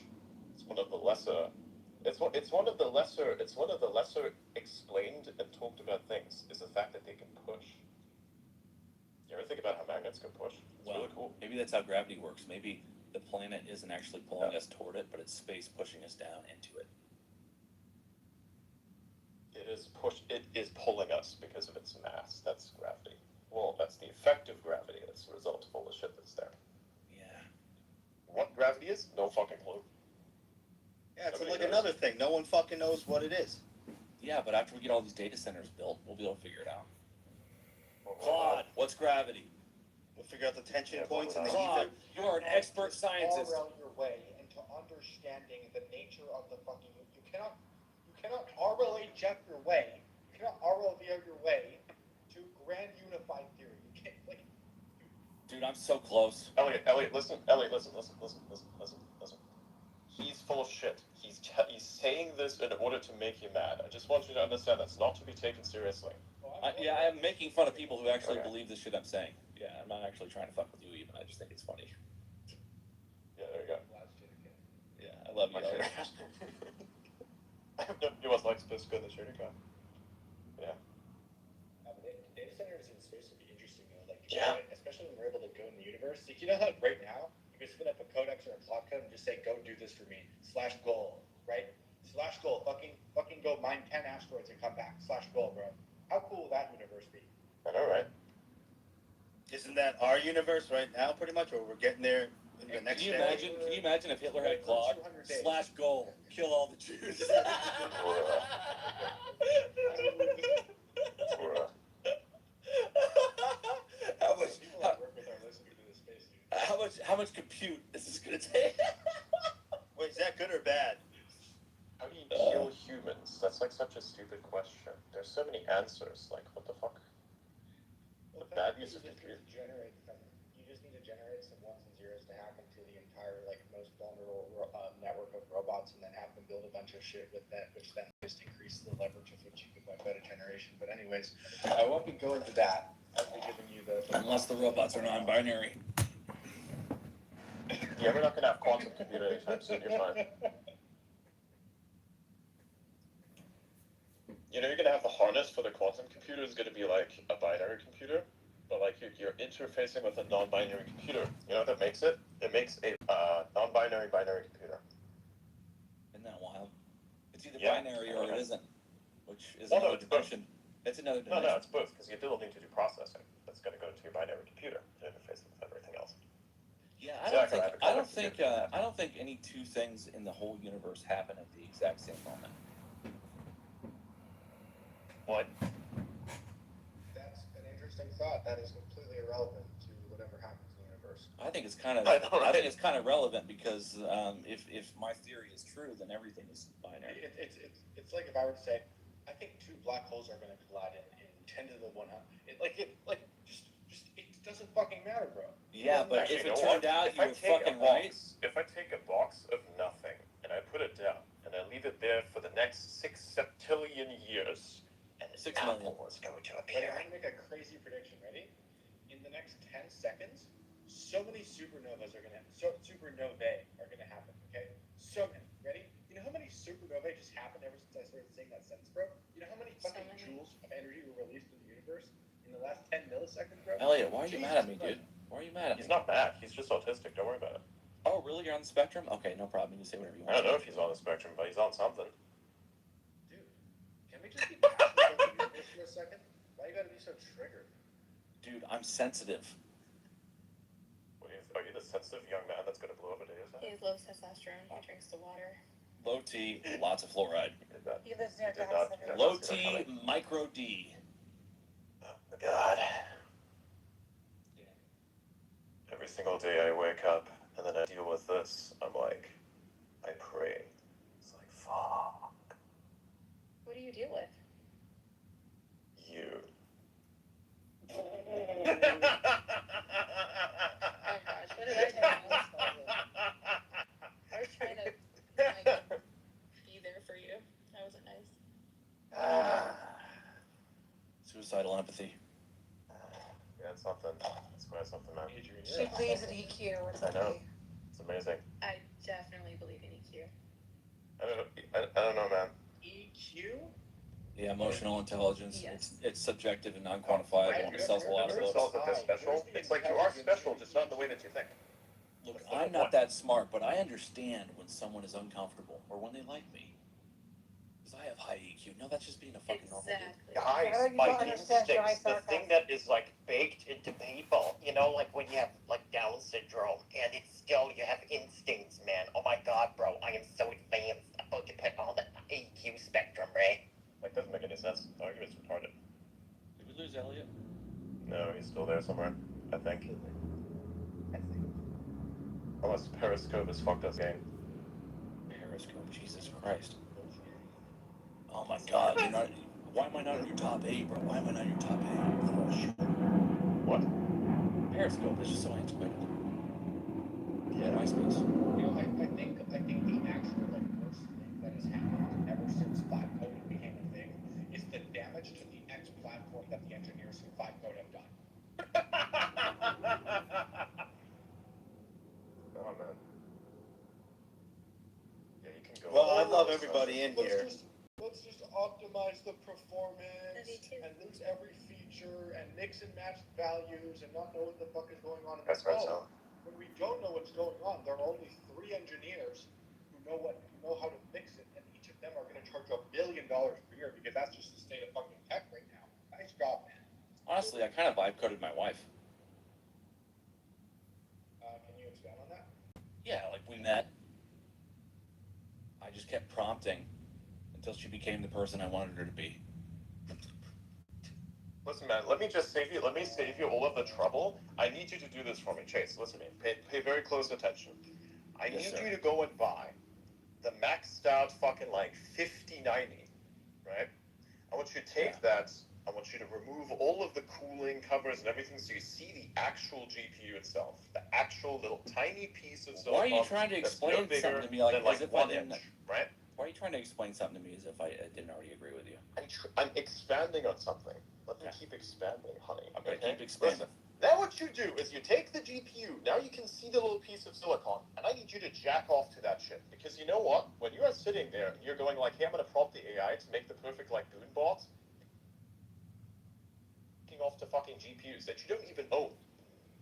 It's one of the lesser. It's one of the lesser explained and talked about things is the fact that they can push. You ever think about how magnets can push? It's really cool. Maybe that's how gravity works. Maybe the planet isn't actually pulling us toward it, but it's space pushing us down into it. It is pulling us because of its mass. That's gravity. Well, that's the effect of gravity. That's the result of all the shit that's there. Yeah. What gravity is? No fucking clue. Yeah, it's like another thing. No one fucking knows what it is. Yeah, but after we get all these data centers built, we'll be able to figure it out. Claude, what's gravity? We'll figure out the tension points in the Claude, ether. you are an expert scientist. Around your way into understanding the nature of the fucking. You cannot RLA jet your way. You cannot RLV your way to grand unified theory. You can't like. Dude, I'm so close. Elliot, listen. He's full of shit. He's saying this in order to make you mad. I just want you to understand that's not to be taken seriously. I'm making fun of people who actually believe the shit I'm saying. Yeah, I'm not actually trying to fuck with you even. I just think it's funny. Yeah, there you go. Yeah, I love you. You must like supposed to go to the shooting guy. Yeah. Data centers in space would be interesting, though. Like, Yeah. Especially when we're able to go in the universe. Like, you know how right now you can spin up a codex or a clock code and just say, "Go do this for me." /goal, right? /goal. Fucking go mine 10 asteroids and come back. /goal, bro. How cool will that universe be? I know, right? Isn't that our universe right now, pretty much, or we're getting there in the next Can you day? imagine if Hitler had Claude /goal, kill all the Jews? How much compute is this gonna take? Wait, is that good or bad? How do you kill humans? That's like such a stupid question. There's so many answers. Like, what the fuck? The bad use of computer. You just need to generate some ones and zeros to hack into the entire most vulnerable network of robots, and then have them build a bunch of shit with that, which then just increase the leverage of which you can by better generation. But anyways, I won't be going to that. I'll be giving you the Unless the robots are non-binary. Yeah, we're not gonna have quantum computer anytime soon. You're fine. You know, you're gonna have the harness for the quantum computer is gonna be like a binary computer, but like you're interfacing with a non-binary computer. You know what that makes it? It makes a non-binary binary computer. Isn't that wild? It's either binary or it isn't, which is another it's dimension. It's another dimension. No, it's both, because you still need to do processing. That's gonna go to your binary computer to interface with everything else. Yeah, I don't think any two things in the whole universe happen at the exact same moment. What? That's an interesting thought. That is completely irrelevant to whatever happens in the universe. I think it's kind of relevant because if my theory is true, then everything is binary. It's like if I were to say, I think two black holes are going to collide in 10 to the 100. It doesn't fucking matter, bro. Yeah, but if it turned out you were fucking right. If I take a box of nothing and I put it down and I leave it there for the next 6 septillion years, and an apple is going to appear. I'm going to make a crazy prediction. Ready? In the next 10 seconds, so many supernovae are going to happen. Okay, so many. Ready? You know how many supernovae just happened ever since I started saying that sentence, bro? You know how many fucking joules of energy were released in the universe in the last 10 milliseconds, bro? Elliot, why are you mad at me, dude? Why are you mad at me? He's not mad. He's just autistic. Don't worry about it. Oh, really? You're on the spectrum? Okay, no problem. You can say whatever you want. I don't know if he's on the spectrum, but he's on something. Dude, can we just be passionate about the universe for a second? Why you gotta be so triggered? Dude, I'm sensitive. Are you the sensitive young man that's gonna blow up a data center? He has low testosterone. He drinks the water. Low T, lots of fluoride. He lives near Did data not- center. Low T, micro D. God. Every single day I wake up and then I deal with this. I'm like, I pray. It's like, fuck What do you deal with? you. Oh gosh, what did I do? I was trying to like, be there for you. That wasn't nice. Suicidal empathy. Yeah, it's something. It's quite something, man. She believes in EQ. It's I know. okay. It's amazing. I definitely believe in EQ. I don't know, man. EQ? Yeah, emotional intelligence. Yes. It's subjective and non-quantifiable, and it sells a lot of books. They're special. It's like you are special, just not in the way that you think. Look, I'm not that smart, but I understand when someone is uncomfortable or when they like me. Because I have high EQ. No, that's just being a fucking normal dude. How Guys, do you my understand dry instincts, the thing sarcasm? that is like baked into people, you know, like when you have like Down syndrome and it's still, you have instincts, man. Oh my god, bro, I am so advanced. I'm about to put on the EQ spectrum, right? Like, doesn't make any sense. The argument's retarded. Did we lose Elliot? No, he's still there somewhere. I think. Unless Periscope has fucked us game. Periscope, Jesus Christ. Oh my god, you're not. Why am I not in your top 8, bro? Why am I not in your top 8? What? Periscope is just so antiquated. Yeah. MySpace. You know, I think the actual like worst thing that has happened ever since vibe coding became a thing is the damage to the X platform that the engineers who vibe code have done. Oh, man. Yeah, you can go. Well, I love everybody in here. Let's just optimize the performance Me too. and lose every feature and mix and match values and not know what the fuck is going on in That's the right, code. so. When we don't know what's going on, there are only 3 engineers who know how to fix it, and each of them are going to charge $1 billion per year because that's just the state of fucking tech right now. Nice job, man. Honestly, I kind of vibe coded my wife. Can you expand on that? Yeah, like we met. I just kept prompting until she became the person I wanted her to be. Listen, man, let me save you all of the trouble. I need you to do this for me, Chase. Listen to me. Pay very close attention. I Yes, need sir. you to go and buy the maxed out fucking like 5090, right? I want you to take that. I want you to remove all of the cooling covers and everything so you see the actual GPU itself. The actual little tiny piece of silicon. Why are you trying to that's explain no bigger something to me like than as if I 1 didn't? inch, right? Why are you trying to explain something to me as if I didn't already agree with you? I'm expanding on something. Let me Yeah. keep expanding, honey. I'm gonna okay? keep expanding. Listen, now what you do is you take the GPU, now you can see the little piece of silicon, and I need you to jack off to that shit. Because you know what? When you are sitting there and you're going like, hey, I'm gonna prompt the AI to make the perfect like goon bot, off to fucking GPUs that you don't even own.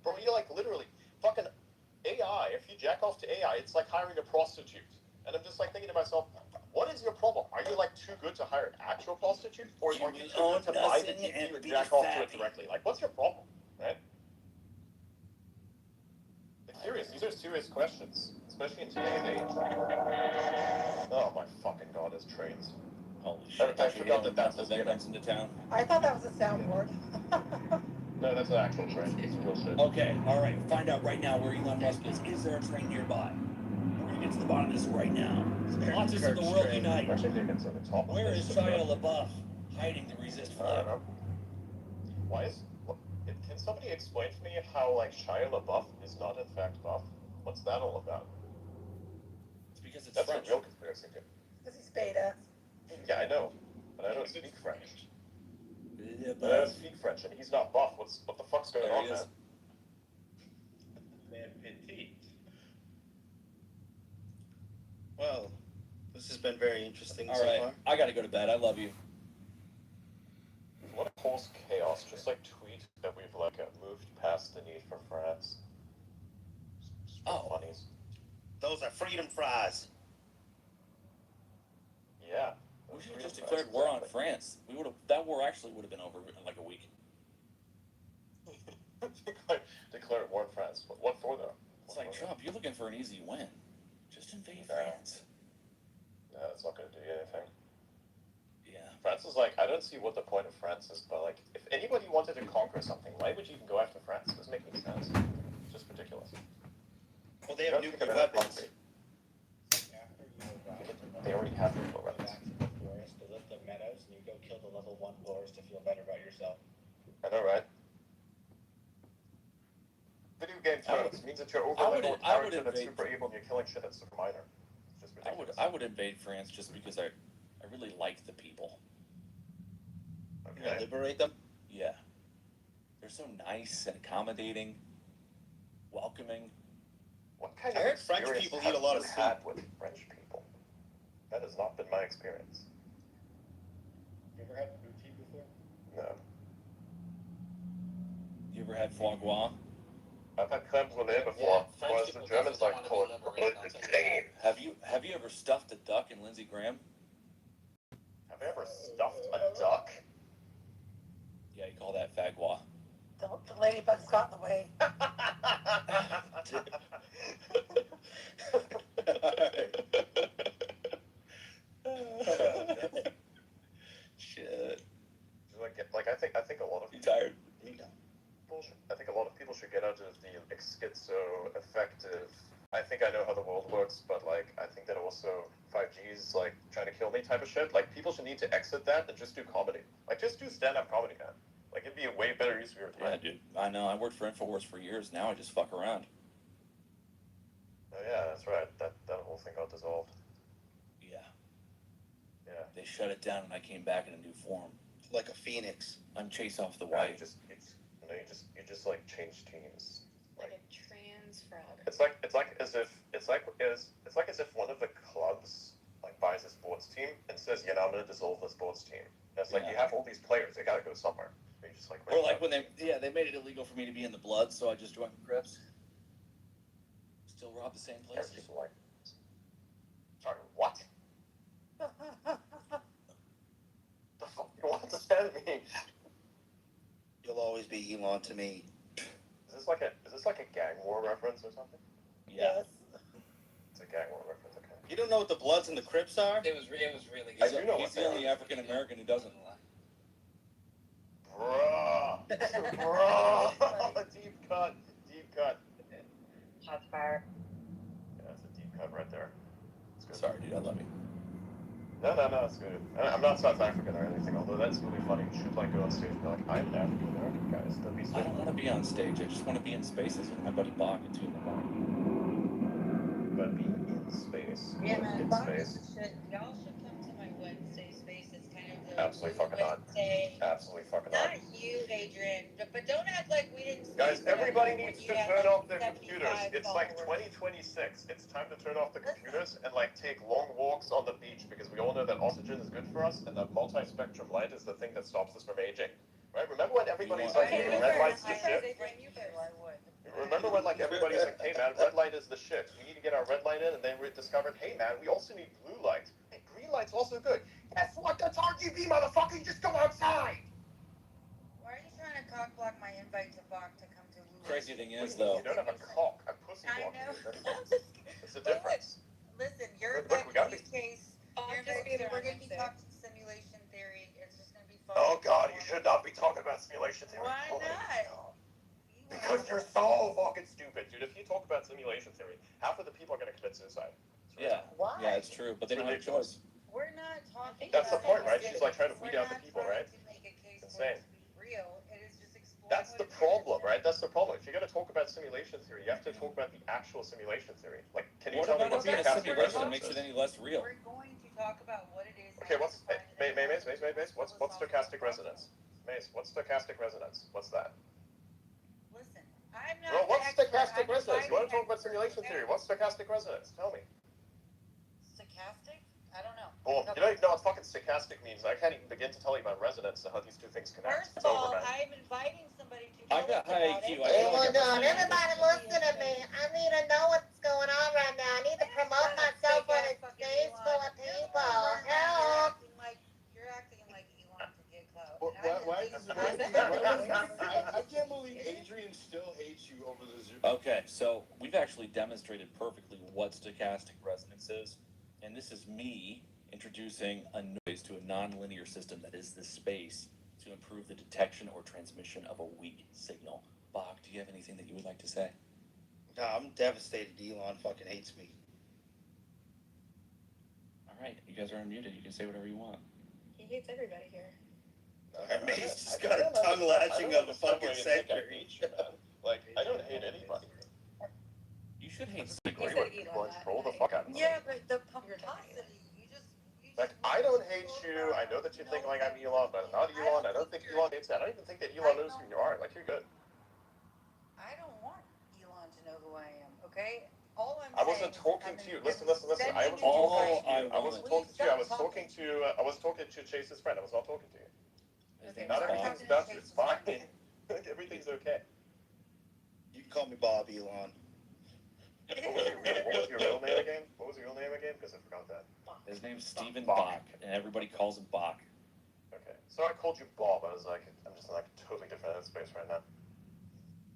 Bro, you're like literally fucking AI. If you jack off to AI, it's like hiring a prostitute. And I'm just like thinking to myself, what is your problem? Are you like too good to hire an actual prostitute, or are you too good to buy the GPU and jack off to it directly? Like, what's your problem, right? Like, serious. These are serious questions, especially in today's age. Oh my fucking god, there's trains. Holy shit! I forgot that that's the events into town. I thought that was a soundboard. No, that's an actual train. It's real shit. Okay, all right. Find out right now where Elon Musk is. Is there a train nearby? We're gonna get to the bottom of this right now. Autism of the world unite. Actually, they can sit on top of Where this is shit, Shia but- LaBeouf hiding to resist I don't flight? know. Why is... Can somebody explain to me how, like, Shia LaBeouf is not in fact buff? What's that all about? It's because it's That's French. a real conspiracy. Because he's beta. Yeah, I know. But I don't speak French. Yeah, But I don't speak French, and he's not buff. What the fuck's going There on, he is. man? Man, petite. Well, this has been very interesting All so right, far. I gotta go to bed. I love you. What a cause chaos. Just, like, tweet that we've, like, moved past the need for France. Oh. Funnies. Those are freedom fries. Yeah. We should have just declared war on France. We would have. That war actually would have been over in like a week. Declare war on France. What for though? It's like, Trump, you're looking for an easy win. Just invade No. France. No, it's not going to do you anything. Yeah. France is like, I don't see what the point of France is, but like, if anybody wanted to conquer something, why would you even go after France? It doesn't make any sense. It's just ridiculous. Well, they have nuclear weapons. After you arrive, They already have nuclear weapons. back to the forest to live the meadows, and you go kill the level 1 boars to feel better about yourself. I know, right? Video game turtles means that you're overleveled I would character that's invade- super evil and you're killing shit that's super minor. It's just ridiculous. I would invade France just because I really like the people. Okay. Liberate them? Yeah. They're so nice and accommodating, welcoming. What kind I of heard French experience people have eat a lot you of soup. had with French people? That has not been my experience. You ever had poutine before? No. You ever had foie gras? I've had creme brulee before. Yeah, French Whereas the people Germans definitely like wanna be liberated, I'll tell you that. Have you ever stuffed a duck in Lindsey Graham? Have I ever stuffed a duck? Yeah, you call that fagua. The ladybug's got in the way. Shit. Like I think a lot of You tired? bullshit. I think a lot of people should get out of the schizo-affective. I think I know how the world works, but like I think that also 5G is like trying to kill me type of shit. Like people should need to exit that and just do comedy. Like just do stand-up comedy, man. Like it'd be a way better use of your Yeah, time. dude. I know. I worked for InfoWars for years. Now I just fuck around. Oh yeah, that's right. That whole thing got dissolved. Yeah. Yeah. They shut it down and I came back in a new form. Like a phoenix. I'm Chase off the Yeah, white. you just like change teams. Like a trans frog. It's like as if one of the clubs like buys a sports team and says, you know, I'm gonna dissolve the sports team. And it's like you have all these players, they gotta go somewhere. And you just like Or like when they made it illegal for me to be in the blood, so I just joined the Crips. Still rob the same place. Like, sorry, what? The fuck? What does that mean? You'll always be Elon to me. Is this like a gang war reference or something? Yeah. It's a gang war reference. Okay. You don't know what the Bloods and the Crips are? It was really I good. do know He's what the they only are. African American who doesn't. Bruh. Bruh. Deep cut. Shots fired. Yeah, that's a deep cut right there. It's good. Sorry, dude. I love you. No, it's good. I'm not South African or anything, although that's really funny. You should like go on stage and be like, I'm an African American, guys. That'd be so I don't want to be on stage. I just want to be in spaces with my buddy Bach at 2 in the morning. But be in space. Yeah, man, In Bob space. should, y'all should come to my Wednesday space. It's kind of the Absolutely fucking not. Wednesday. Absolutely fucking not. Not you, Adrian, but don't act like we didn't see Guys, you everybody when needs you to had, turn like, off their computers. 75 It's like followers. 2026. It's time to turn off the computers and like take long walks on the beach because we all know that oxygen is good for us and that multi-spectrum light is the thing that stops us from aging. Right? Remember when everybody's like, Okay, hey, red light's the I shit? you first. I would. Remember when like everybody's like, hey man, red light is the shit. We need to get our red light in, and then we discovered, hey man, we also need blue light. Hey, green light's also good. Guess what? That's RGB, motherfucker. You just go outside. Why are you trying to cock block my invite to Bach to come to Lulu? Crazy thing is, though. You don't have a cock. I'm pussy I blocking know. you. That's the difference. Listen, your Look, we gotta invite case. Your invite be case. there We're on gonna be Wednesday. talking simulation theory. It's just gonna be fun. Oh god, you should not be talking about simulation theory. Why not? Because you're so fucking stupid, dude. If you talk about simulation theory, half of the people are gonna commit suicide. Yeah. Why? Yeah, it's true, but they don't have a choice. We're not talking. That's the about point, right? She's like trying to we're weed out the not people, trying right? to make a case It's for it insane. to be real. It is just exploring That's what the it problem, is. right? That's the problem. If you're gonna talk about simulation theory, you have to talk about the actual simulation theory. Like, can you What tell me about what it being a stochastic simulation that resonance makes it is? any less real? We're going to talk about what it is. Okay, what's Mace? What's stochastic resonance? Mace, what's stochastic resonance? What's that? Listen, I'm not. Bro, what's the expert. stochastic I'm resonance? You want to talk inviting about simulation theory? What's stochastic resonance? Tell me. Stochastic? I don't know. Well, you don't even know what fucking stochastic means. I can't even begin to tell you about resonance and how these two things connect. First It's of all, over, man. I'm inviting somebody to I tell got us high about IQ. it. I feel like Hold I'm on, everybody listen to me. I need to know what's going on right now. I need to promote myself on a stage full of people. Help! You're acting like Elon to get clout. Why I can't believe Adrian still Okay, so we've actually demonstrated perfectly what stochastic resonance is, and this is me introducing a noise to a nonlinear system that is this space to improve the detection or transmission of a weak signal. Bach, do you have anything that you would like to say? No, I'm devastated. Elon fucking hates me. All right, you guys are unmuted. You can say whatever you want. He hates everybody here. He's just got a tongue lashing of a fucking century. Like, I don't hate anybody. You should hate It's great when people troll the fuck out of me. Yeah, but the pomposity, you just. Like, I don't hate you. I know that you think like I'm Elon, but I'm not Elon. I don't think Elon hates you. I don't even think that Elon knows who you are. Like, you're good. I don't want Elon to know who I am, okay? All I'm I wasn't saying talking is to you. I'm Listen. I wasn't talking to you. I wasn't talking to you. I was talking to Chase's friend. I was not talking to you. Okay, Not everything's about you. It's fine. Like, everything's okay. You can call me Bob, Elon. What was your real name again? What was your real name again? Because I forgot that. His name's Stephen Bach, and everybody calls him Bach. Okay. So I called you Bob. I was like, I'm just in like a totally different headspace right now.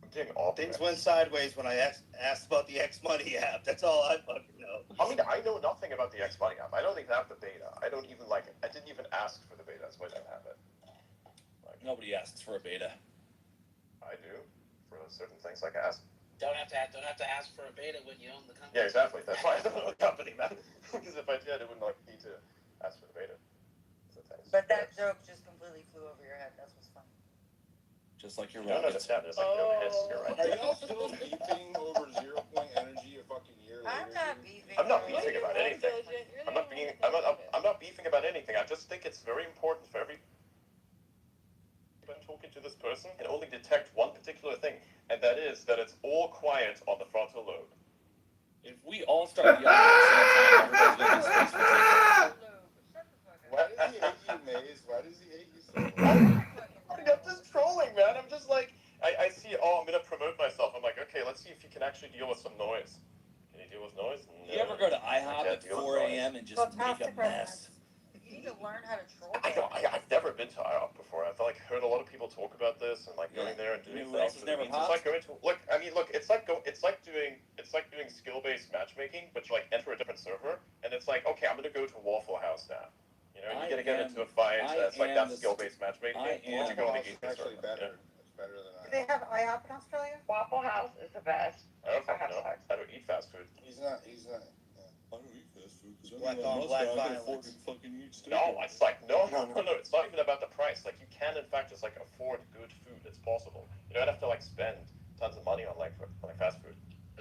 I'm doing all Things went sideways when I asked about the X Money app. That's all I fucking know. I mean, I know nothing about the X Money app. I don't even have the beta. I don't even like it. I didn't even ask for the beta. That's why I don't have it. Like, nobody asks for a beta. I do for certain things. Like I ask. Don't have to ask for a beta when you own the company. Yeah, exactly. That's why I don't own the company, man. Because if I did, it wouldn't like need to ask for the beta. But that joke just completely flew over your head. That's what's funny. Just like your You don't rockets. understand. There's like no hiss. You're right. Are y'all still beefing over 0 Point Energy a fucking year later? I'm not beefing. I'm not beefing about anything. I'm not beefing about anything. I just think it's very important for every. When talking to this person, can only detect one particular thing, and that is that it's all quiet on the frontal lobe. If we all start yelling at the same time, everybody's going to be space fatigue. Why does he hate you, Maze? Why does he hate you so much? I'm just trolling, man. I'm just like, I see, I'm going to promote myself. I'm like, okay, let's see if you can actually deal with some noise. Can you deal with noise? No. You ever go to IHOP at 4 a.m. and just make a mess? You need to learn how to troll. I've never been to IHOP before. I've like heard a lot of people talk about this and like going there and doing things. It's never It's like going to it's like doing skill-based matchmaking, but you like enter a different server and it's like, okay, I'm gonna go to Waffle House now. You know, you're gonna get into a fight. It's like that's skill-based matchmaking. You go to the It's actually better. It's better than Do they have IHOP in Australia? Waffle House is the best. I don't fucking know. I don't eat fast food. He's not. I don't eat fast food because Black on black violence. No, it's like no. It's not even about the price. Like you can in fact just like afford good food. It's possible. You don't have to like spend tons of money on like fast food.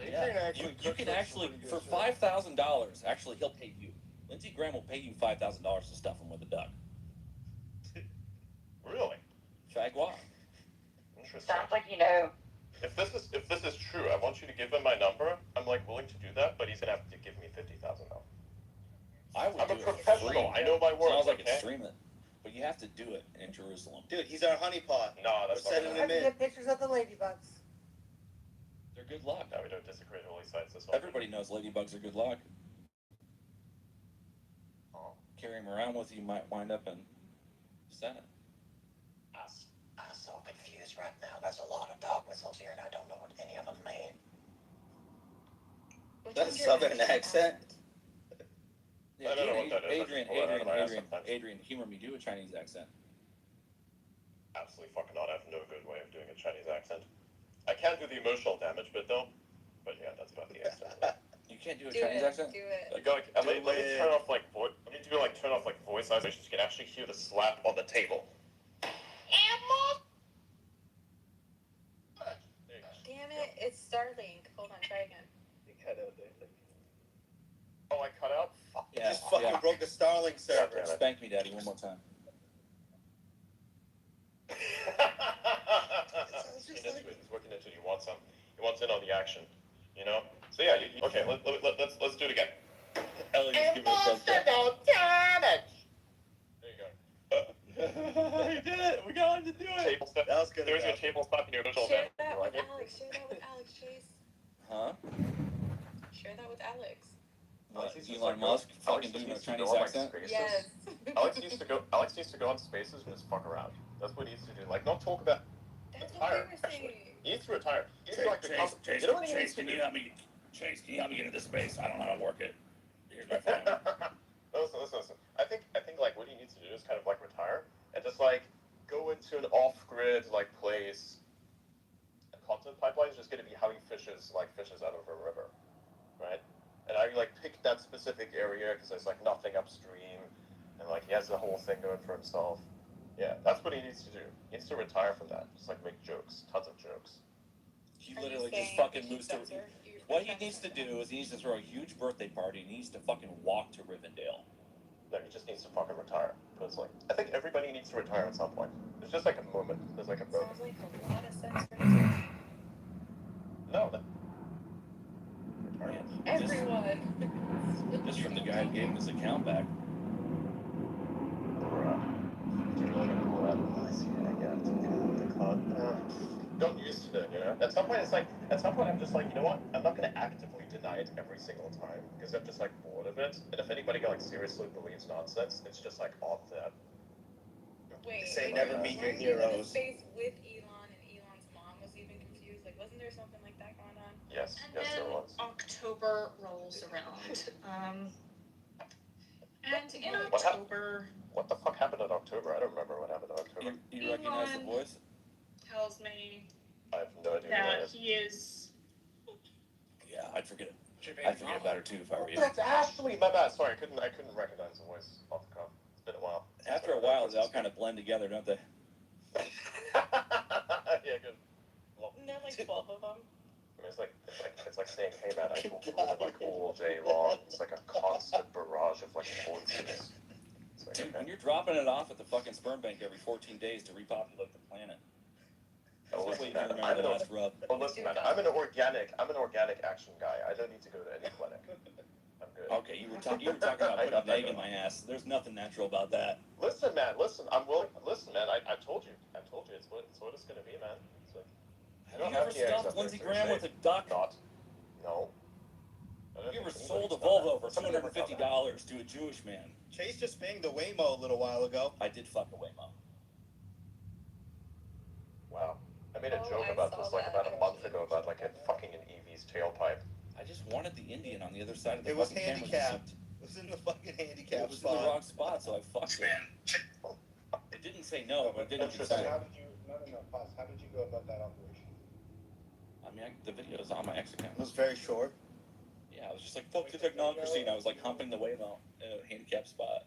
Yeah, you can actually for $5,000. Actually, he'll pay you. Lindsey Graham will pay you $5,000 to stuff him with a duck. Really? Jaguar. Interesting. Sounds like you know. If this is true, I want you to give him my number. I'm like willing to do that, but he's gonna have to give me $50,000. I'm a professional. I know my work. Sounds like it's streaming, but you have to do it in Jerusalem. Dude, he's our honeypot. No, that's We're not sending gonna him in. Get pictures of the ladybugs. They're good luck. No, we don't disagree on all sides. This Everybody knows ladybugs are good luck. Oh. Carry them around with you might wind up in Senate. I'm so confused right now. There's a lot of dog whistles here, and I don't know what any of them mean. That's southern accent. Yeah, I don't know what that is. Adrian, humor me. Do a Chinese accent. Absolutely fucking not. I have no good way of doing a Chinese accent. I can do the emotional damage bit though. But yeah, that's about the accent. You can't do a Chinese accent? Do it. Like, let me turn off like voice. Let me do like turn off like voice isolation. So you can actually hear the slap on the table. Damn it, it's Starlink. Hold on, try again. You cut out there. Oh, I cut out. Fuck. You just fucking broke a Starlink server. Spank me, Daddy, one more time. He's working into it. He wants some. He wants in on the action. You know. So yeah. Okay. Let's do it again. Ellie, just give me a thumbs up. There you go. He did it. We got him to do it. That was good. There's your table spot in your social. Share that with Alex. Share that with Alex, Chase. Huh? Share that with Alex. What, Elon Musk fucking doing a Chinese accent? Yes. Alex needs to go on Spaces and just fuck around. That's what he needs to do. Like, not talk about That's what they were saying. He needs to retire. He's Chase, like the Chase, Chase, you know what he Chase, needs to can do? you help me? Chase, can you help me get into space? I don't know how to work it. Here's my phone. Listen. I think like what he needs to do is kind of like retire and just like go into an off-grid like place. And content pipeline is just going to be how he fishes out of a river, right? And I like pick that specific area because there's like nothing upstream, and like he has the whole thing going for himself. Yeah, that's what he needs to do. He needs to retire from that. Just like make jokes, tons of jokes. He literally just fucking moves to. What he needs to do is he needs to throw a huge birthday party and he needs to fucking walk to Rivendell. No, he just needs to fucking retire. But it's like I think everybody needs to retire at some point. There's just like a moment. There's like a moment. Sounds like a lot of sex for you. No. Everyone. Just from the guy who gave him his account back. Don't use it, you know. At some point, I'm just like, you know what? I'm not going to actively deny it every single time because I'm just like bored of it. And if anybody like seriously believes nonsense, it's just like on them. Wait, Say never meet your weren't you in the heroes. space with Elon and Elon's mom was even confused? Like, wasn't there something like that going on? Yes, And yes, then there was. October rolls around. And in What October, What the fuck happened in October? I don't remember what happened in October. You recognize the voice? tells me I have no idea. that he is. Yeah, I'd forget it. I'd forget about her too if I were you. That's Ashley. My bad. Sorry, I couldn't recognize the voice off the cuff. It's been a while. After a while, they all kind of blend together, don't they? Yeah, good. Well, Isn't there like 12 of them? I mean, it's like saying, "Hey man, I talk to you like all day long." It's like a constant barrage of like voices. It's like, Dude, okay. when you're dropping it off at the fucking sperm bank every 14 days to repopulate the planet. Oh, That's listen, what you man, remember the last rub. well, listen, man, I'm an organic action guy. I don't need to go to any clinic. I'm good. Okay, you were talking about putting an egg in my ass. There's nothing natural about that. Listen, man, I'm willing. Listen, man, I told you, it's what it's gonna be, man. It's like, I don't You ever have any eggs stuffed up there, Lindsey so Graham shake. with a duck? Not. No. You ever sold a Volvo for $250 to a Jewish man? Chase just banged the Waymo a little while ago. I did fuck a Waymo. Wow. I made a joke about this like about a month ago about like it fucking an EV's tailpipe. I just wanted the Indian on the other side of the It was fucking camera. handicapped. It was in the fucking handicap It was spot. in the wrong spot, so I fucked it. It didn't say no, but it didn't consent. How did you? No, pause. How did you go about that operation? I mean, the video is on my ex account. It was very short. Yeah, I was just like, fuck the technocracy, and I was like humping the Waymo in a handicap spot.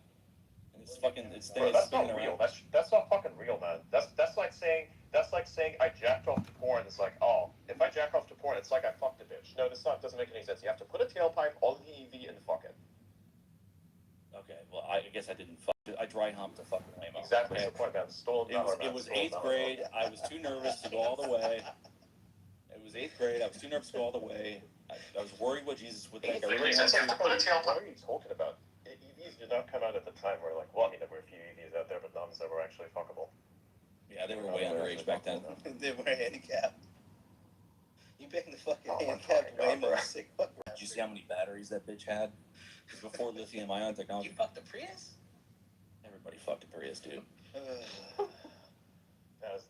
And it's fucking, it's Bro, that's spinning not real. around. That's not fucking real, man. That's like saying I jacked off to porn. It's like, oh, if I jack off to porn, it's like I fucked a bitch. No, that's not. Doesn't make any sense. You have to put a tailpipe on the EV and fuck it. Okay, well, I guess I didn't fuck it. I dry humped the fucking Waymo. Exactly. Okay? That's the point, man. Stolen valor, man. It was Stolen 8th valor. grade. I was too nervous to go all the way. It was 8th grade. I was too nervous to go all the way. I was worried what Jesus would think. What are you talking about? EVs did not come out at the time where like, well, I mean, there were a few EVs out there, but none that were actually fuckable. Yeah, they were way underage back then. They were handicapped. You banged the fucking handicapped Waymo, sick fuck. Did you see how many batteries that bitch had? Because before lithium-ion technology. You fucked the Prius? Everybody fucked a Prius, dude.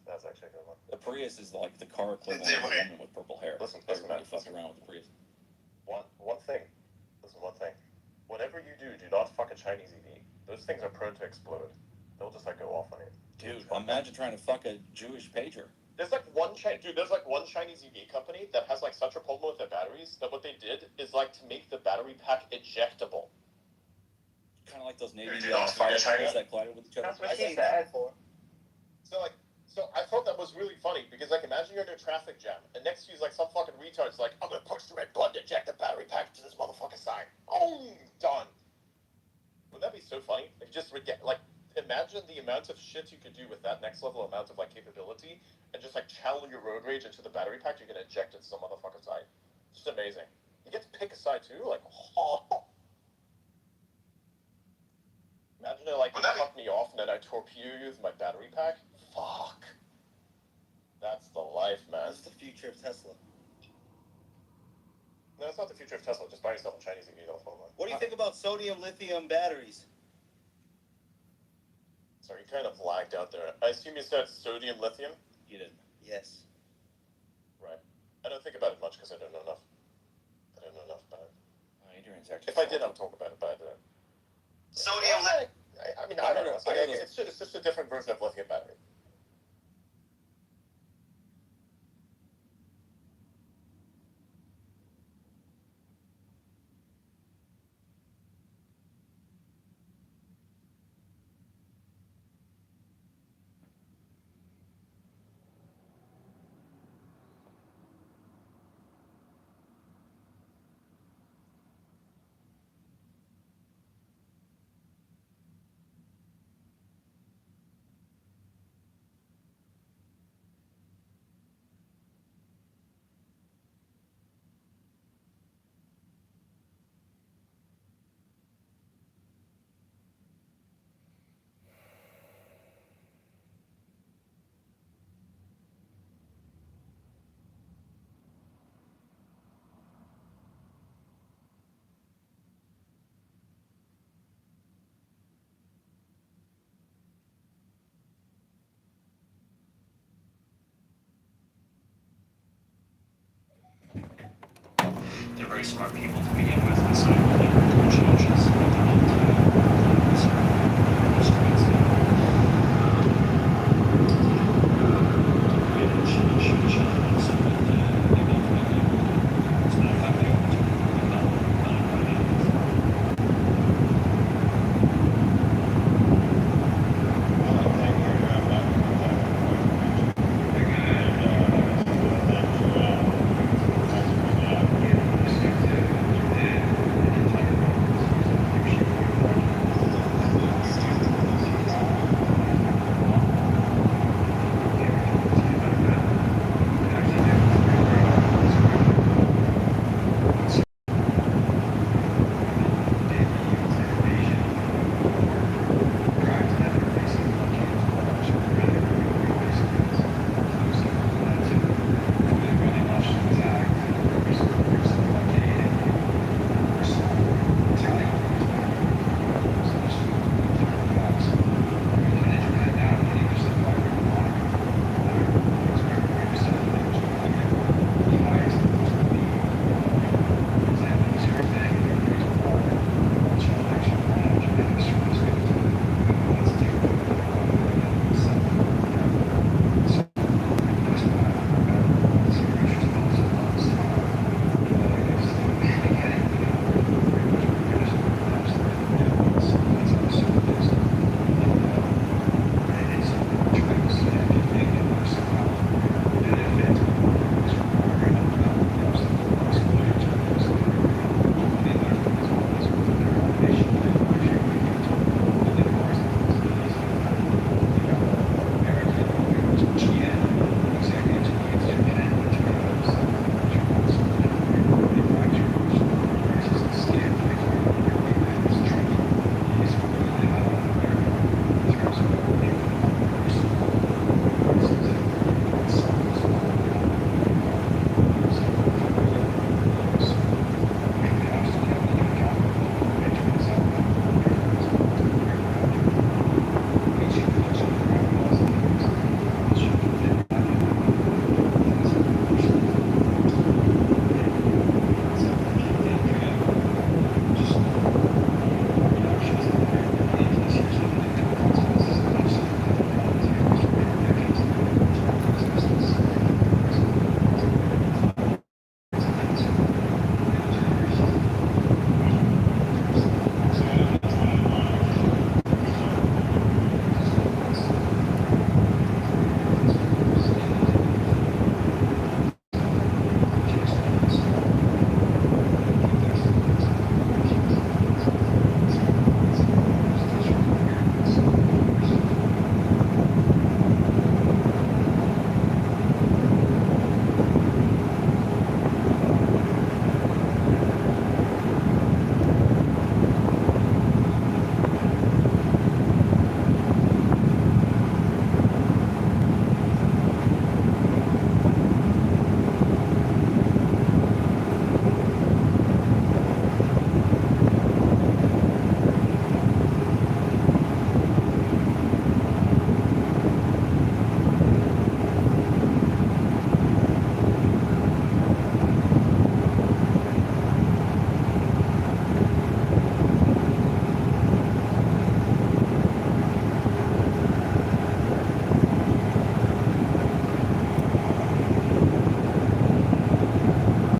That's actually a good one. The Prius is like the car equivalent of a woman with purple hair. Listen, Everybody man. fucked around with the Prius. One thing. Listen, one thing. Whatever you do not fuck a Chinese EV. Those things are prone to explode. They'll just like go off on you. Dude, imagine trying to fuck a Jewish pager. There's like one Chinese EV company that has like such a problem with their batteries that what they did is like to make the battery pack ejectable. Kind of like those Navy Dude, I'll fuck a Chinese. that collided with each other. That's what she said. So I thought that was really funny because like imagine you're in a traffic jam and next to you is like some fucking retard's like, I'm gonna push the red button to eject the battery pack to this motherfucker's side. Oh, done. Wouldn't that be so funny? Like just like imagine the amount of shit you could do with that next level amount of like capability and just like channel your road rage into the battery pack. You're gonna eject it to some motherfucker's side. Just amazing. You get to pick a side too. Like, oh. Imagine it like you cut me off and then I torpedo you with my battery pack. Fuck. That's the life, man. That's the future of Tesla. No, it's not the future of Tesla. Just buy yourself a Chinese EV. What do you think about sodium lithium batteries? Sorry, you kind of lagged out there. I assume you said sodium lithium? You did. Yes. I don't think about it much because I don't know enough. I don't know enough about it. Adrian's actually. If I did, I'd talk about it, but I don't. Sodium. I mean, I don't know. It's just a different version of lithium battery. They're very smart people to begin with, and so